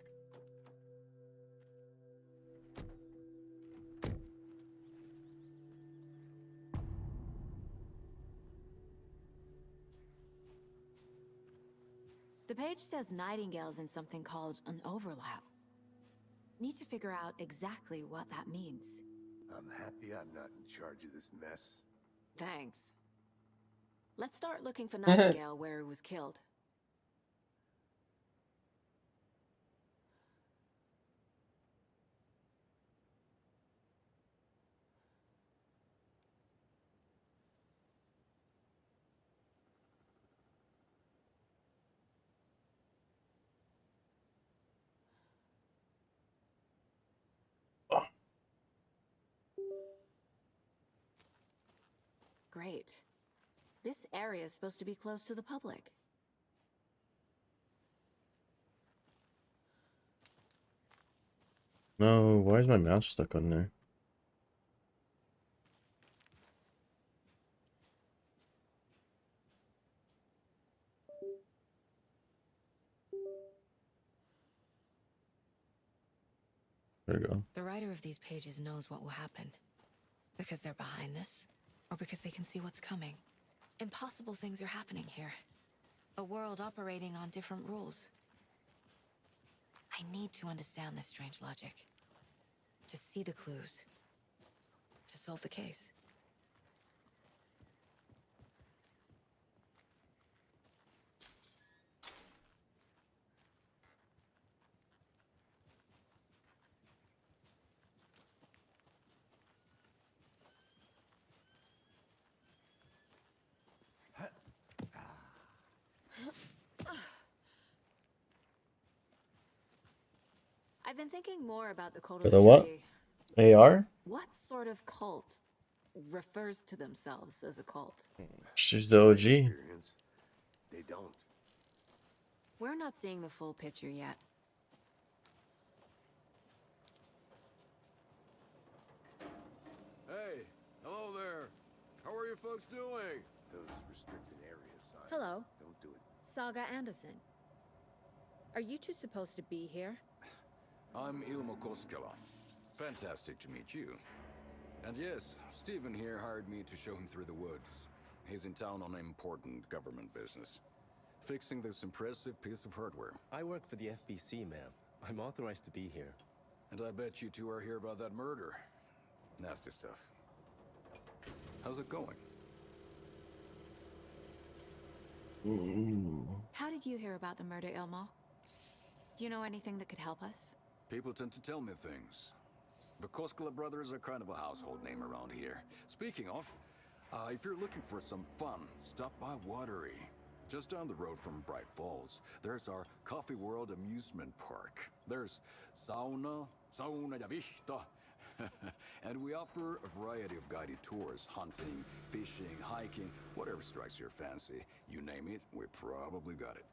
The page says Nightingale's in something called an overlap. Need to figure out exactly what that means. I'm happy I'm not in charge of this mess. Thanks. Let's start looking for Nightingale where he was killed. Great. This area is supposed to be close to the public. No, why is my mouse stuck on there? There we go. The writer of these pages knows what will happen. Because they're behind this, or because they can see what's coming. Impossible things are happening here. A world operating on different rules. I need to understand this strange logic. To see the clues. To solve the case. I've been thinking more about the cult For of the the what? tree. AR? What sort of cult refers to themselves as a cult? She's the OG. They don't. We're not seeing the full picture yet. Hey, hello there. How are you folks doing? Those restricted area signs. Hello. Don't do it. Saga Anderson. Are you two supposed to be here? I'm Ilmo Koskela. Fantastic to meet you. And yes, Stephen here hired me to show him through the woods. He's in town on important government business. Fixing this impressive piece of hardware. I work for the FBC, ma'am. I'm authorized to be here. And I bet you two are here about that murder. Nasty stuff. How's it going? Ooh. How did you hear about the murder, Ilmo? Do you know anything that could help us? People tend to tell me things. The Koskela brothers are kind of a household name around here. Speaking of, if you're looking for some fun, stop by Watery. Just down the road from Bright Falls, there's our Coffee World amusement park. There's sauna ja vihta. And we offer a variety of guided tours, hunting, fishing, hiking, whatever strikes your fancy. You name it, we probably got it.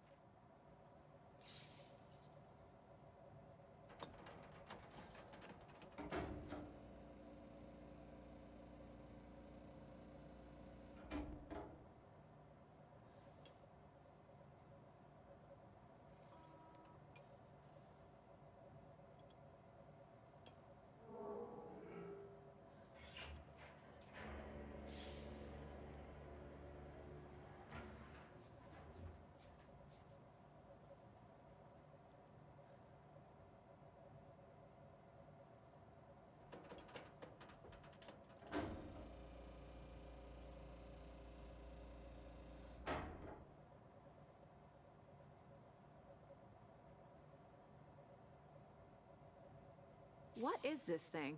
What is this thing?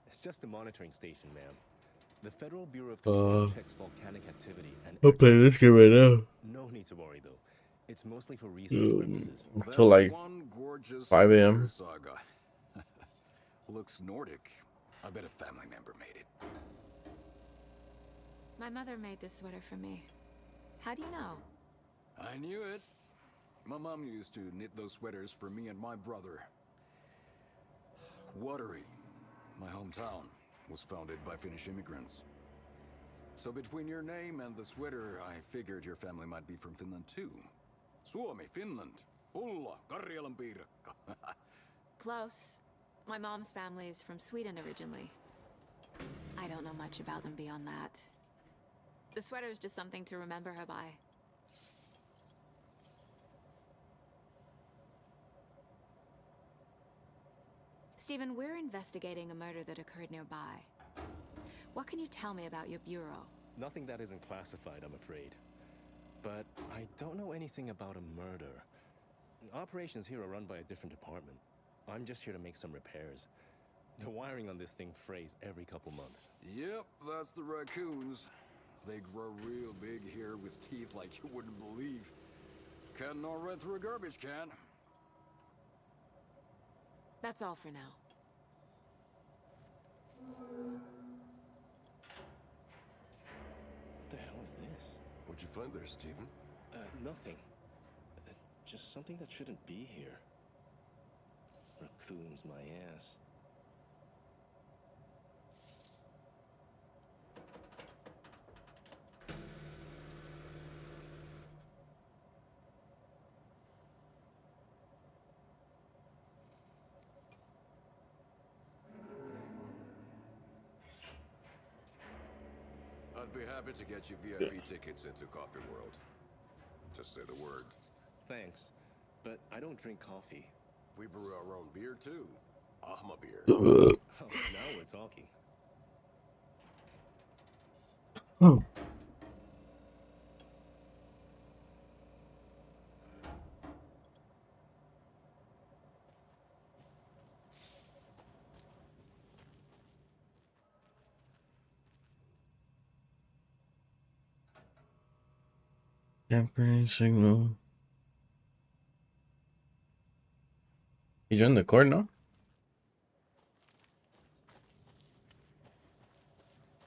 It's just a monitoring station, ma'am. The Federal Bureau of Control checks volcanic activity and... I'll play this game right now. No need to worry, though. It's mostly for research purposes. Till like one gorgeous 5 a.m. saga. Looks Nordic. I bet a family member made it. My mother made this sweater for me. How do you know? I knew it. My mom used to knit those sweaters for me and my brother. Watery, my hometown, was founded by Finnish immigrants. So between your name and the sweater, I figured your family might be from Finland too. Suomi, Finland. Pulla, Karjalan piirakka. Close. My mom's family is from Sweden originally. I don't know much about them beyond that. The sweater is just something to remember her by. Stephen, we're investigating a murder that occurred nearby. What can you tell me about your bureau? Nothing that isn't classified, I'm afraid. But I don't know anything about a murder. Operations here are run by a different department. I'm just here to make some repairs. The wiring on this thing frays every couple months. Yep, that's the raccoons. They grow real big here with teeth like you wouldn't believe. Can't know right through a garbage can. That's all for now. What the hell is this? What'd you find there, Stephen? Nothing. Just something that shouldn't be here. Raccoons, my ass. I'd be happy to get you VIP tickets into Coffee World. Just say the word. Thanks, but I don't drink coffee. We brew our own beer, too. Ahma beer. Oh, now we're talking. Oh. Temporary signal. You joined the court now?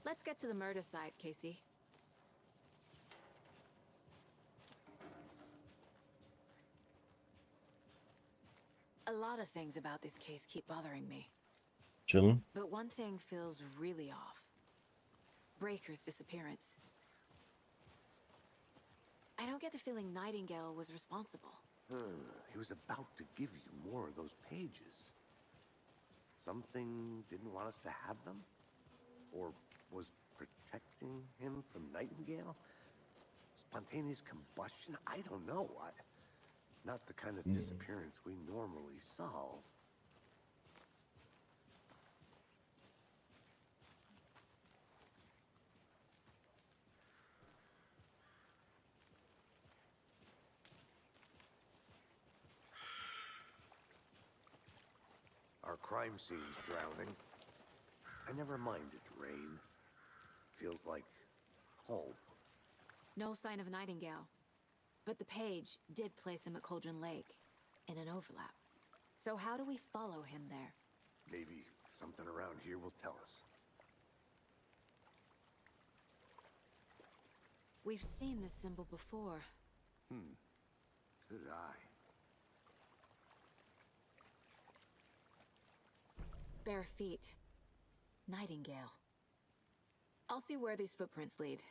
Let's get to the murder site, Casey. A lot of things about this case keep bothering me. Chillin'. But one thing feels really off. Breaker's disappearance. I don't get the feeling Nightingale was responsible. He was about to give you more of those pages. Something didn't want us to have them? Or was protecting him from Nightingale? Spontaneous combustion? I don't know. Not the kind of disappearance we normally solve. Our crime scene's drowning. I never minded rain. Feels like home. No sign of Nightingale. But the page did place him at Cauldron Lake, in an overlap. So how do we follow him there? Maybe something around here will tell us. We've seen this symbol before. Good eye. Bare feet. Nightingale. I'll see where these footprints lead.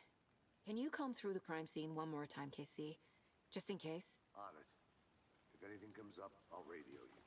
Can you comb through the crime scene one more time, KC? Just in case? On it. If anything comes up, I'll radio you.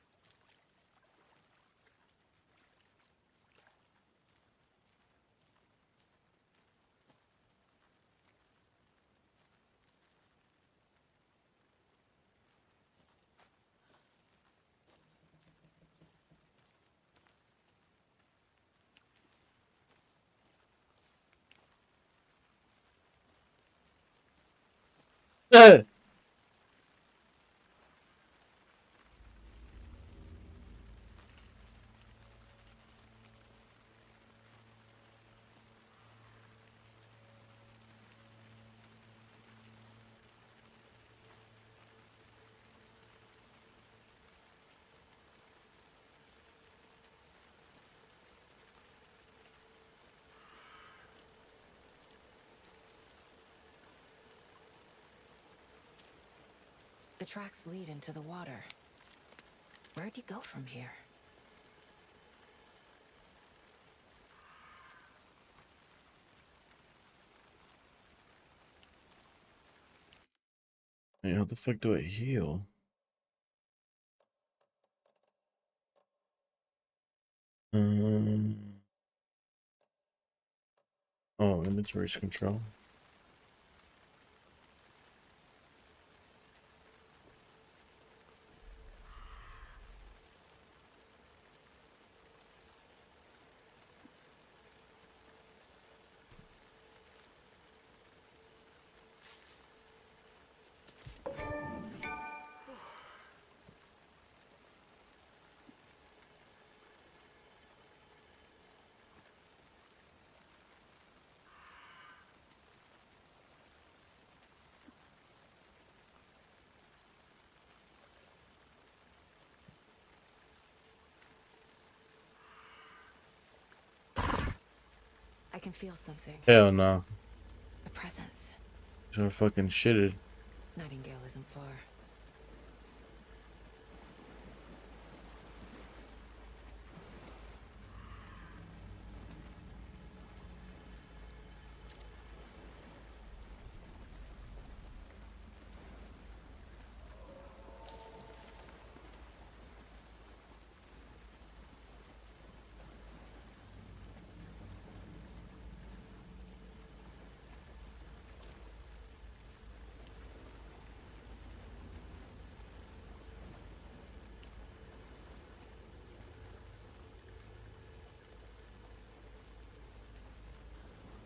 tracks lead into the water. Where'd he go from here? Hey, how the fuck do I heal? Oh, inventory control. I can feel something. Hell no. A presence. So fucking shitted. Nightingale isn't far.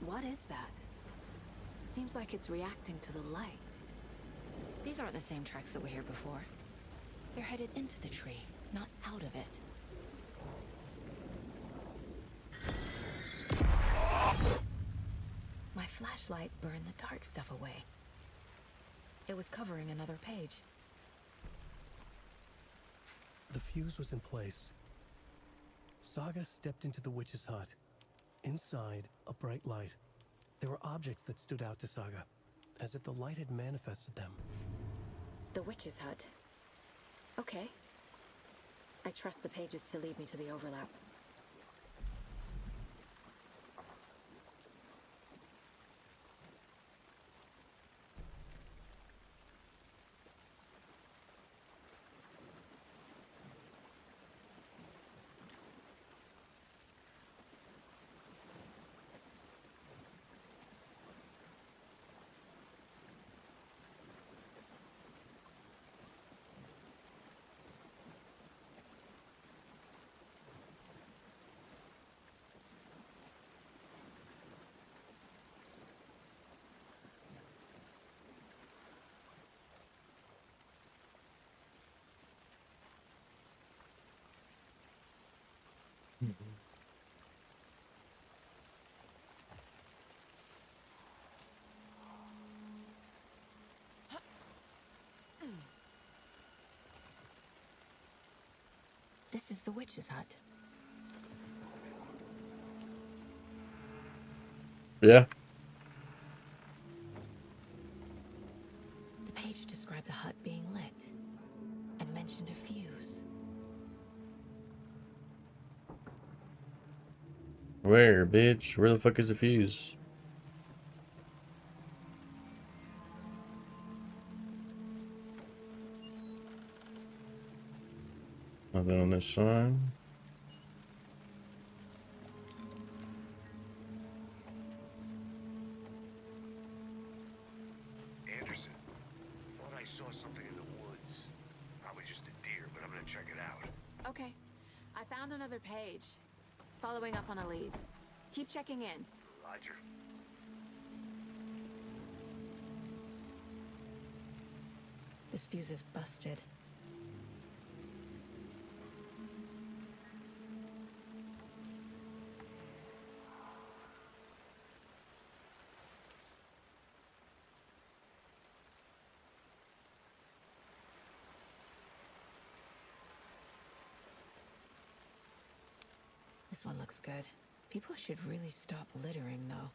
What is that? Seems like it's reacting to the light. These aren't the same tracks that were here before. They're headed into the tree, not out of it. My flashlight burned the dark stuff away. It was covering another page. The fuse was in place. Saga stepped into the witch's hut. Inside, a bright light. There were objects that stood out to Saga, as if the light had manifested them. The witch's hut. Okay. I trust the pages to lead me to the overlap. This is the witch's hut. Yeah. The page described the hut being lit and mentioned a fuse. Where, bitch? Where the fuck is the fuse? Nothing on this side. Anderson, thought I saw something in the woods. Probably just a deer, but I'm gonna check it out. Okay. I found another page. Following up on a lead. Keep checking in. Roger. This fuse is busted. This one looks good. People should really stop littering, though.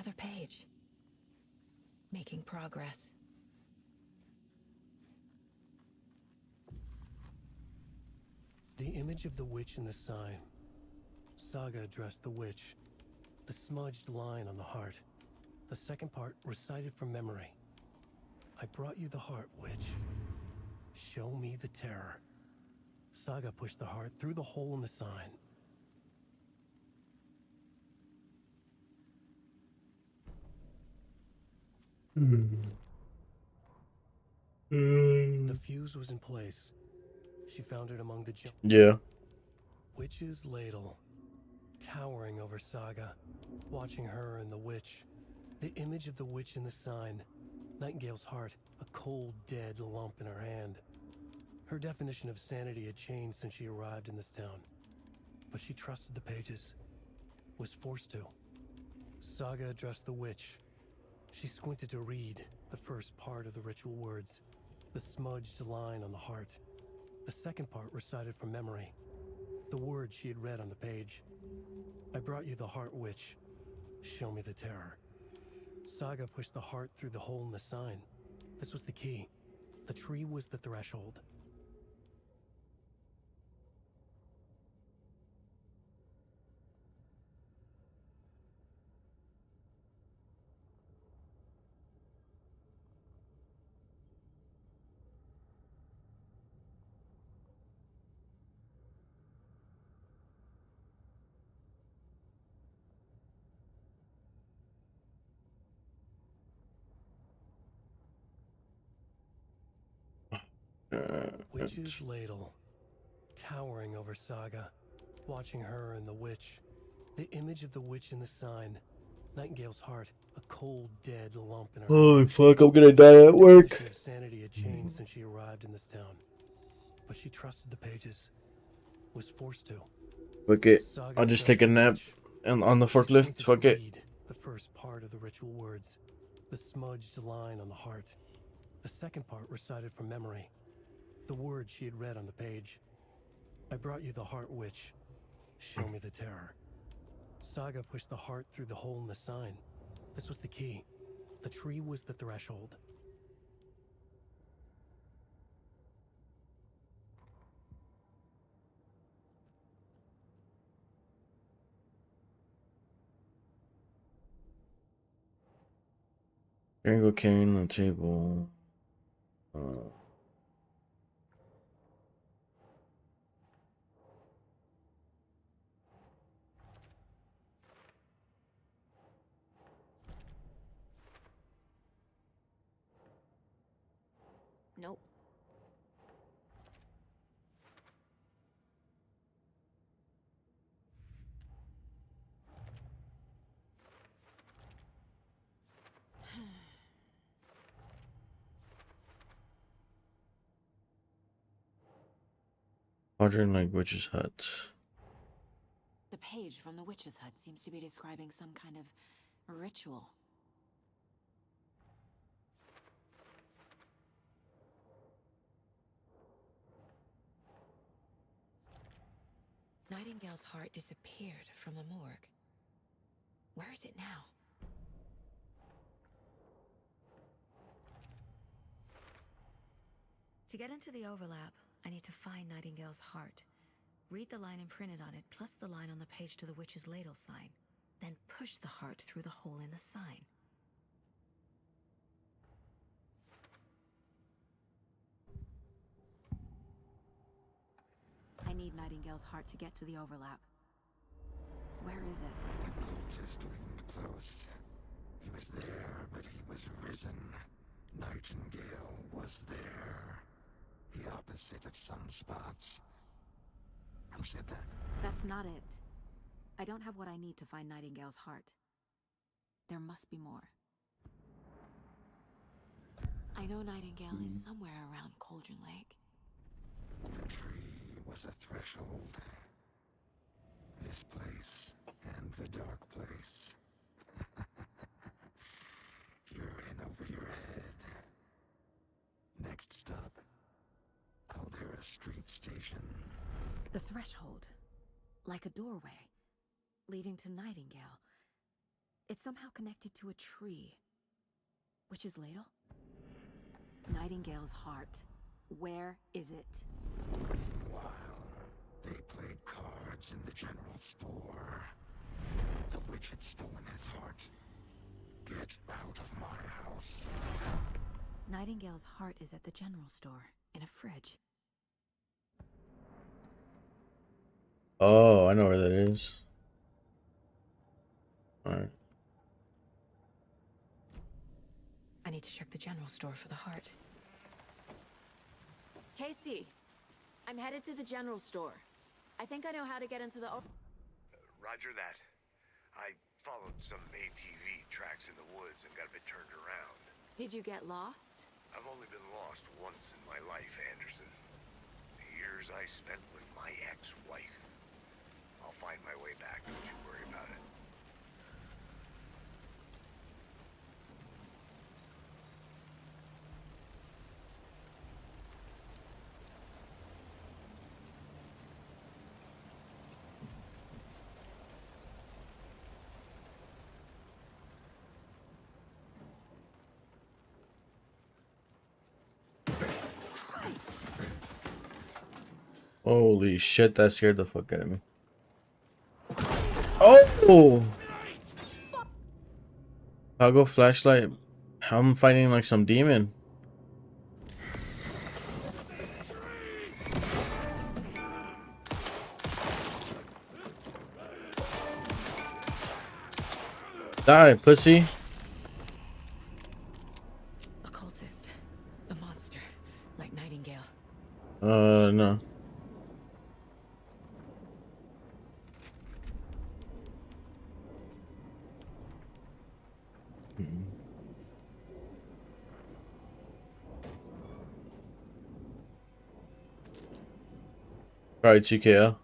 Another page. Making progress. The image of the witch in the sign. Saga addressed the witch. The smudged line on the heart. The second part recited from memory. I brought you the heart, witch. Show me the terror. Saga pushed the heart through the hole in the sign. The fuse was in place. She found it among the junk. Yeah. Witch's ladle. Towering over Saga. Watching her and the witch. The image of the witch in the sign. Nightingale's heart. A cold, dead lump in her hand. Her definition of sanity had changed since she arrived in this town. But she trusted the pages. Was forced to. Saga addressed the witch. She squinted to read the first part of the ritual words. The smudged line on the heart. The second part recited from memory. The words she had read on the page. I brought you the heart, witch. Show me the terror. Saga pushed the heart through the hole in the sign. This was the key. The tree was the threshold. Witch's ladle. Towering over Saga. Watching her and the witch. The image of the witch in the sign. Nightingale's heart. A cold, dead lump in her Holy hand. fuck, I'm gonna die at work. Definition of sanity had changed since she arrived in this town. But she trusted the pages. Was forced to. Fuck it. Saga I'll just addressed take a the nap witch. and on the She forklift. squinted Fuck to it. read the first part of the ritual words. The smudged line on the heart. The second part recited from memory. The words she had read on the page. I brought you the heart, witch. Show me the terror. Saga pushed the heart through the hole in the sign. This was the key. The tree was the threshold. Triangle cane on the table. Nope. Quadrant like witch's hut. The page from the witch's hut seems to be describing some kind of ritual. Nightingale's heart disappeared from the morgue. Where is it now? To get into the overlap, I need to find Nightingale's heart. Read the line imprinted on it, plus the line on the page to the witch's ladle sign. Then push the heart through the hole in the sign. I need Nightingale's heart to get to the overlap. Where is it? The cultist leaned close. He was there, but he was risen. Nightingale was there. The opposite of sunspots. Who said that? That's not it. I don't have what I need to find Nightingale's heart. There must be more. I know Nightingale is somewhere around Cauldron Lake. The tree was a threshold. This place and the dark place. You're in over your head. Next stop, Caldera Street Station. The threshold. Like a doorway. Leading to Nightingale. It's somehow connected to a tree. Witch's ladle? Nightingale's heart. Where is it? While they played cards in the general store, the witch had stolen his heart. Get out of my house. Nightingale's heart is at the general store, in a fridge. Oh, I know where that is. Alright. I need to check the general store for the heart. Casey, I'm headed to the general store. I think I know how to get into the... Roger that. I followed some ATV tracks in the woods and got a bit turned around. Did you get lost? I've only been lost once in my life, Anderson. The years I spent with my ex-wife. I'll find my way back, don't you worry about it. Christ! Holy shit, that scared the fuck out of me. Oh! I'll go flashlight. I'm fighting like some demon. Die, pussy. Occultist. A monster. Like Nightingale. No. Alright, TKO.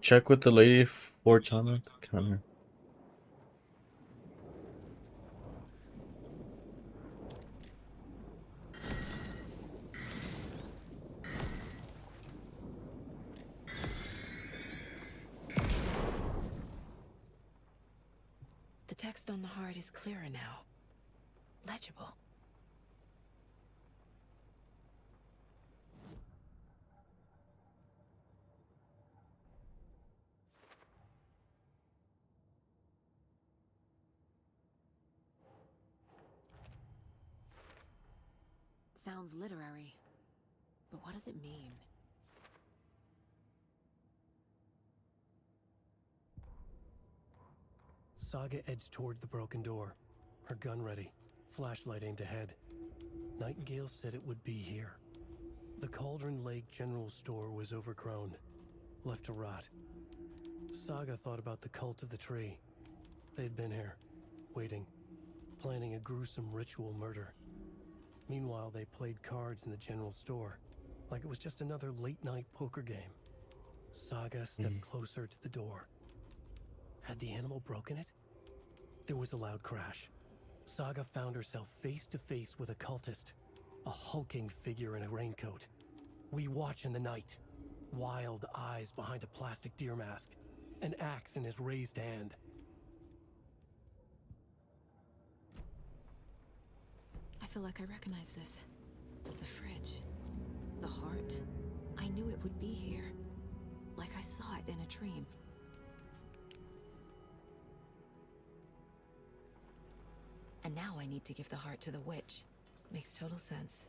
Check with the lady for Tana counter. The text on the heart is clearer now. Legible. Sounds literary. But what does it mean? Saga edged toward the broken door, her gun ready, flashlight aimed ahead. Nightingale said it would be here. The Cauldron Lake General Store was overgrown, left to rot. Saga thought about the cult of the tree. They'd been here, waiting, planning a gruesome ritual murder. Meanwhile, they played cards in the general store, like it was just another late-night poker game. Saga stepped closer to the door. Had the animal broken it? There was a loud crash. Saga found herself face to face with a cultist, a hulking figure in a raincoat. We watch in the night, wild eyes behind a plastic deer mask, an axe in his raised hand. I feel like I recognize this. The fridge. The heart. I knew it would be here. Like I saw it in a dream. And now I need to give the heart to the witch. Makes total sense.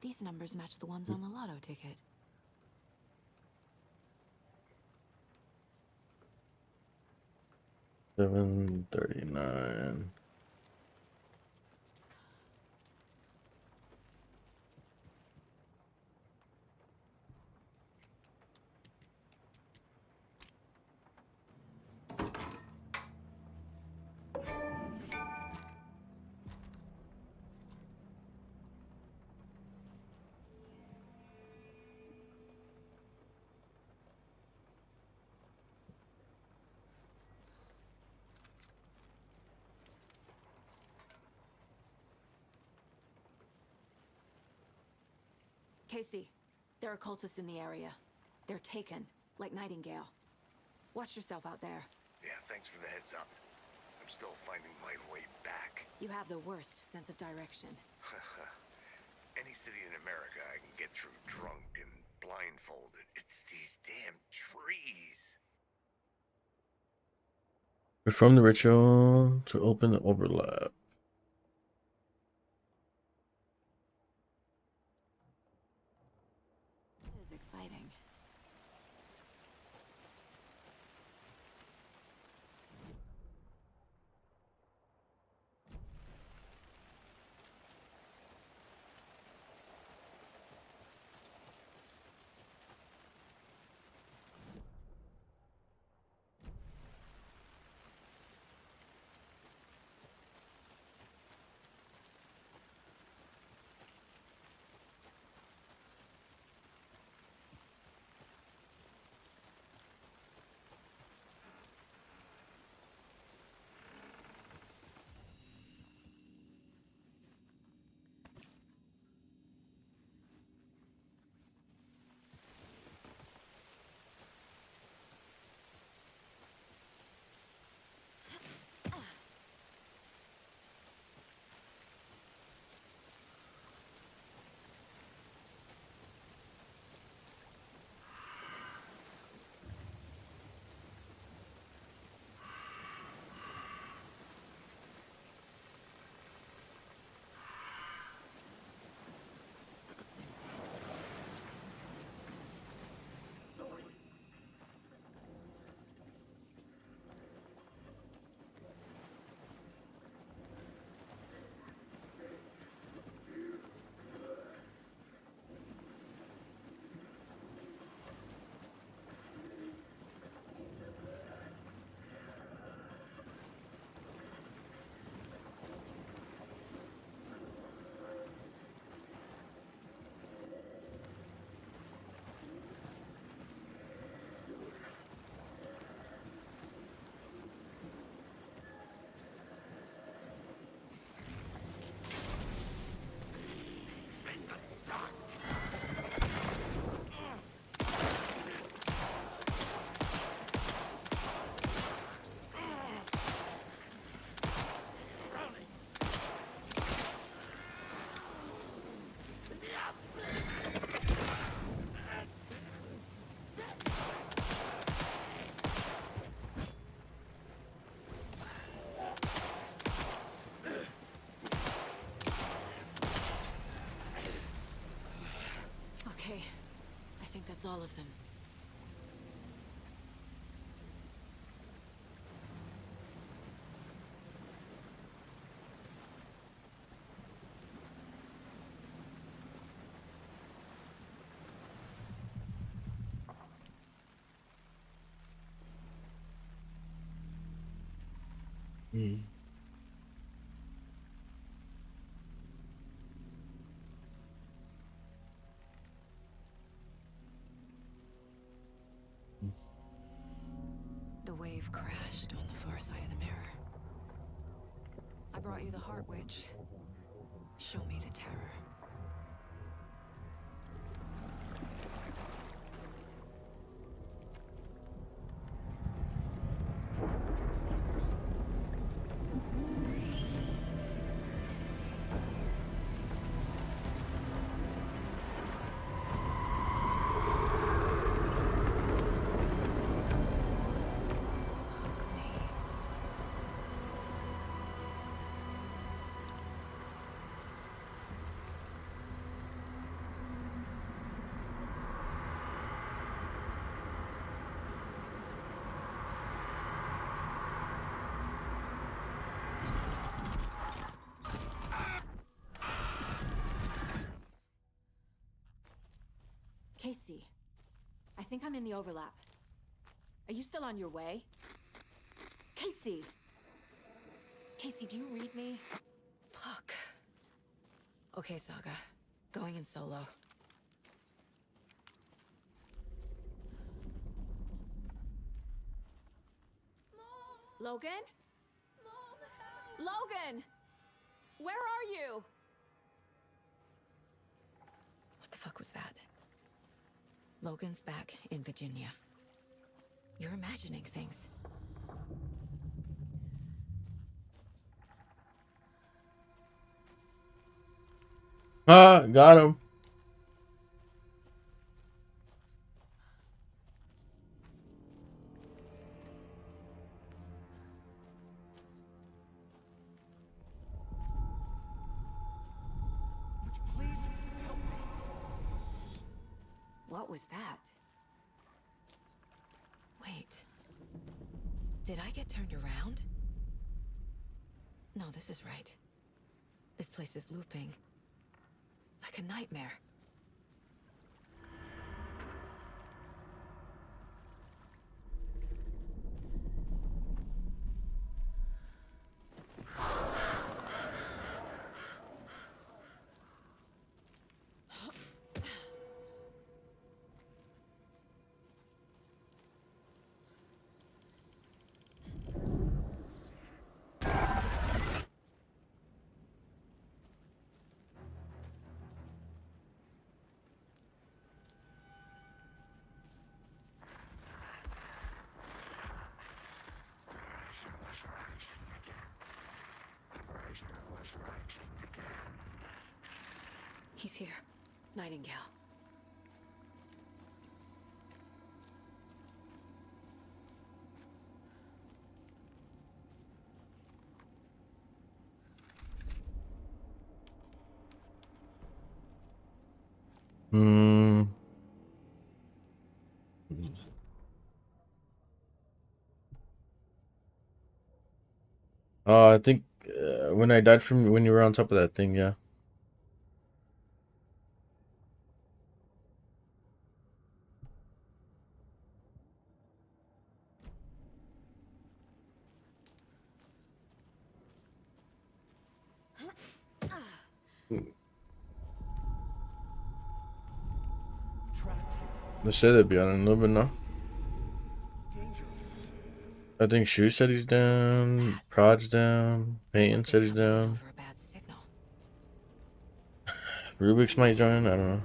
These numbers match the ones on the lotto ticket. $739. Casey, there are cultists in the area. They're taken, like Nightingale. Watch yourself out there. Yeah, thanks for the heads up. I'm still finding my way back. You have the worst sense of direction. Any city in America I can get through drunk and blindfolded. It's these damn trees. Perform the ritual to open the overlap. This is exciting. Okay, I think that's all of them. The wave crashed on the far side of the mirror. I brought you the Heart Witch. Show me the terror. Casey, I think I'm in the overlap. Are you still on your way? Casey! Casey, do you read me? Fuck. Okay, Saga. Going in solo. Logan? Logan! Where are you? What the fuck was that? Logan's back in Virginia. You're imagining things. Ah, got him. Please help me. What was that? Wait. Did I get turned around? No, this is right. This place is looping. Like a nightmare. He's here. Nightingale. I think when I died from when you were on top of that thing, yeah. They said it'd be on in a little bit now. I think Shu said he's down, Prod's down, Peyton said he's down. Rubik's might join, I don't know.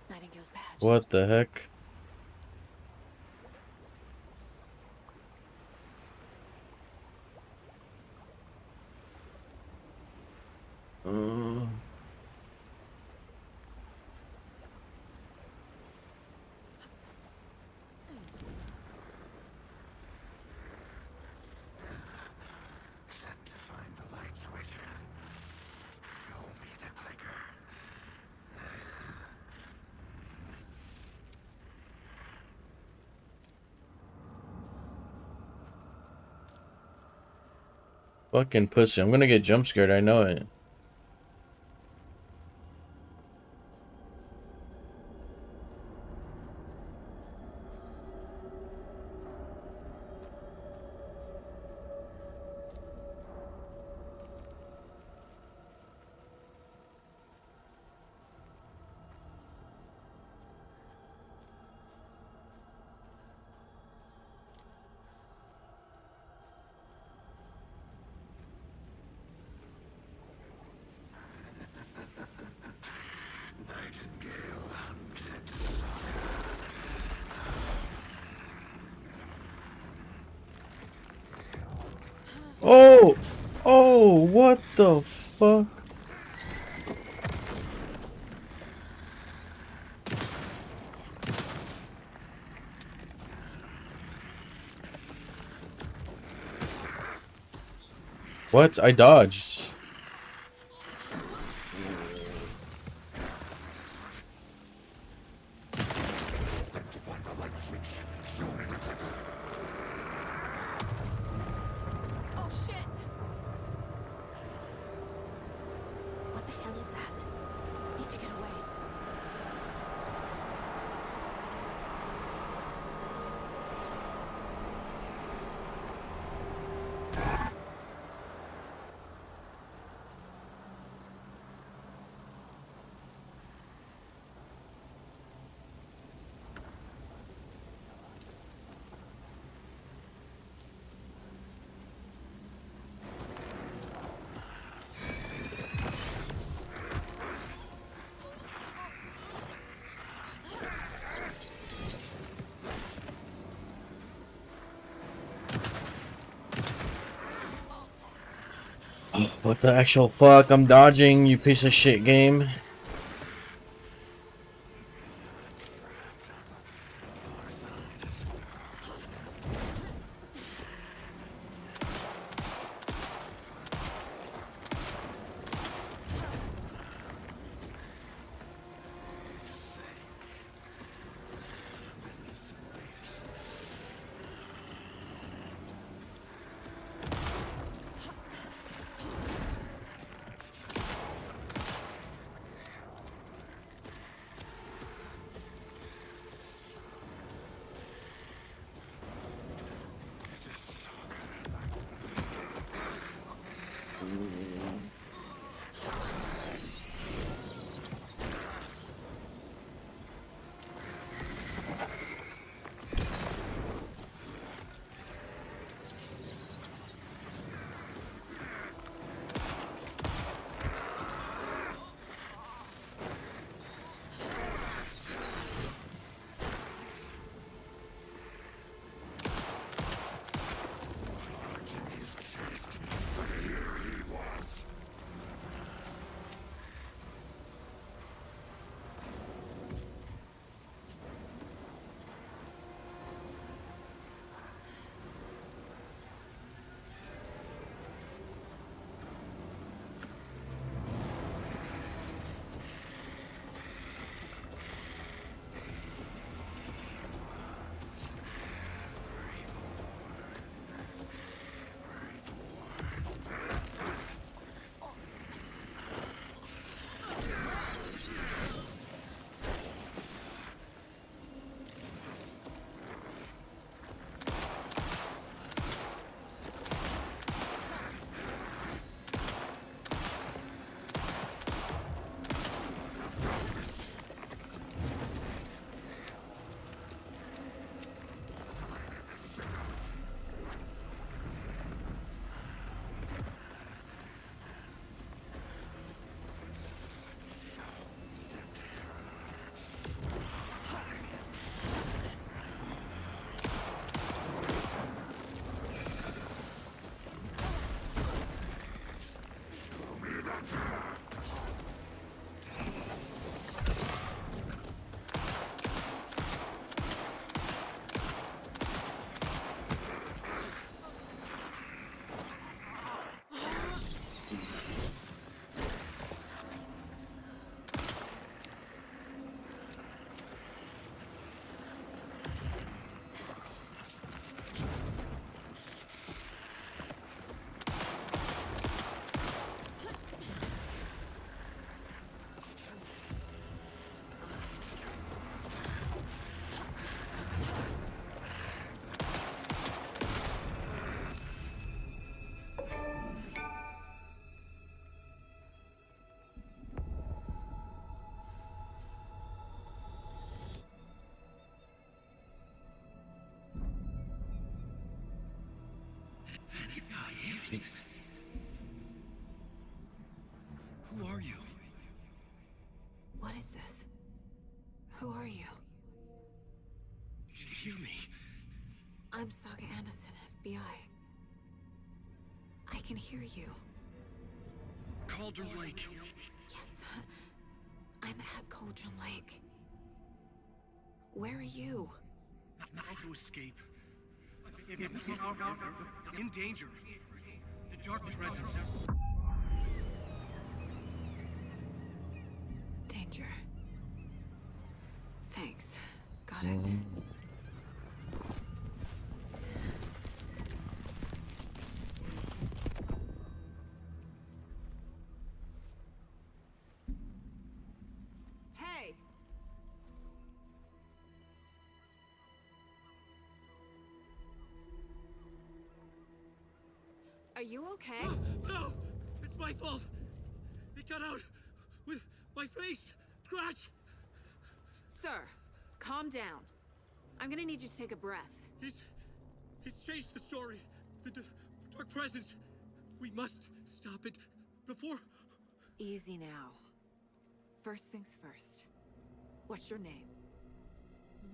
Nightingale's badge. What the heck? Fucking pussy. I'm gonna get jump scared, I know it. Oh! Oh, what the fuck? What? I dodged. What the actual fuck? I'm dodging, you piece of shit game. Who are you? What is this? Who are you? Hear me. I'm Saga Anderson, FBI. I can hear you. Cauldron Lake. Yes, I'm at Cauldron Lake. Where are you? To escape. In danger. The dark presence. Danger. Thanks. Got it. Hey! Are you okay? No! It's my fault! It got out with my face! Scratch! Sir, calm down. I'm gonna need you to take a breath. He's changed the story. The dark presence. We must stop it before... Easy now. First things first. What's your name?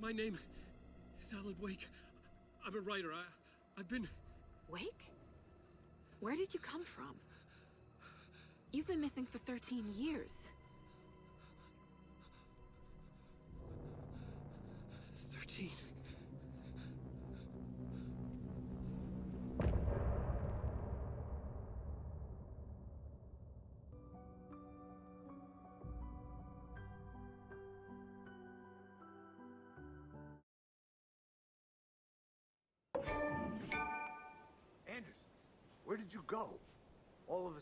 My name is Alan Wake. I'm a writer. I've been... Wake? Where did you come from? You've been missing for 13 years. 13. Anders, where did you go? All of a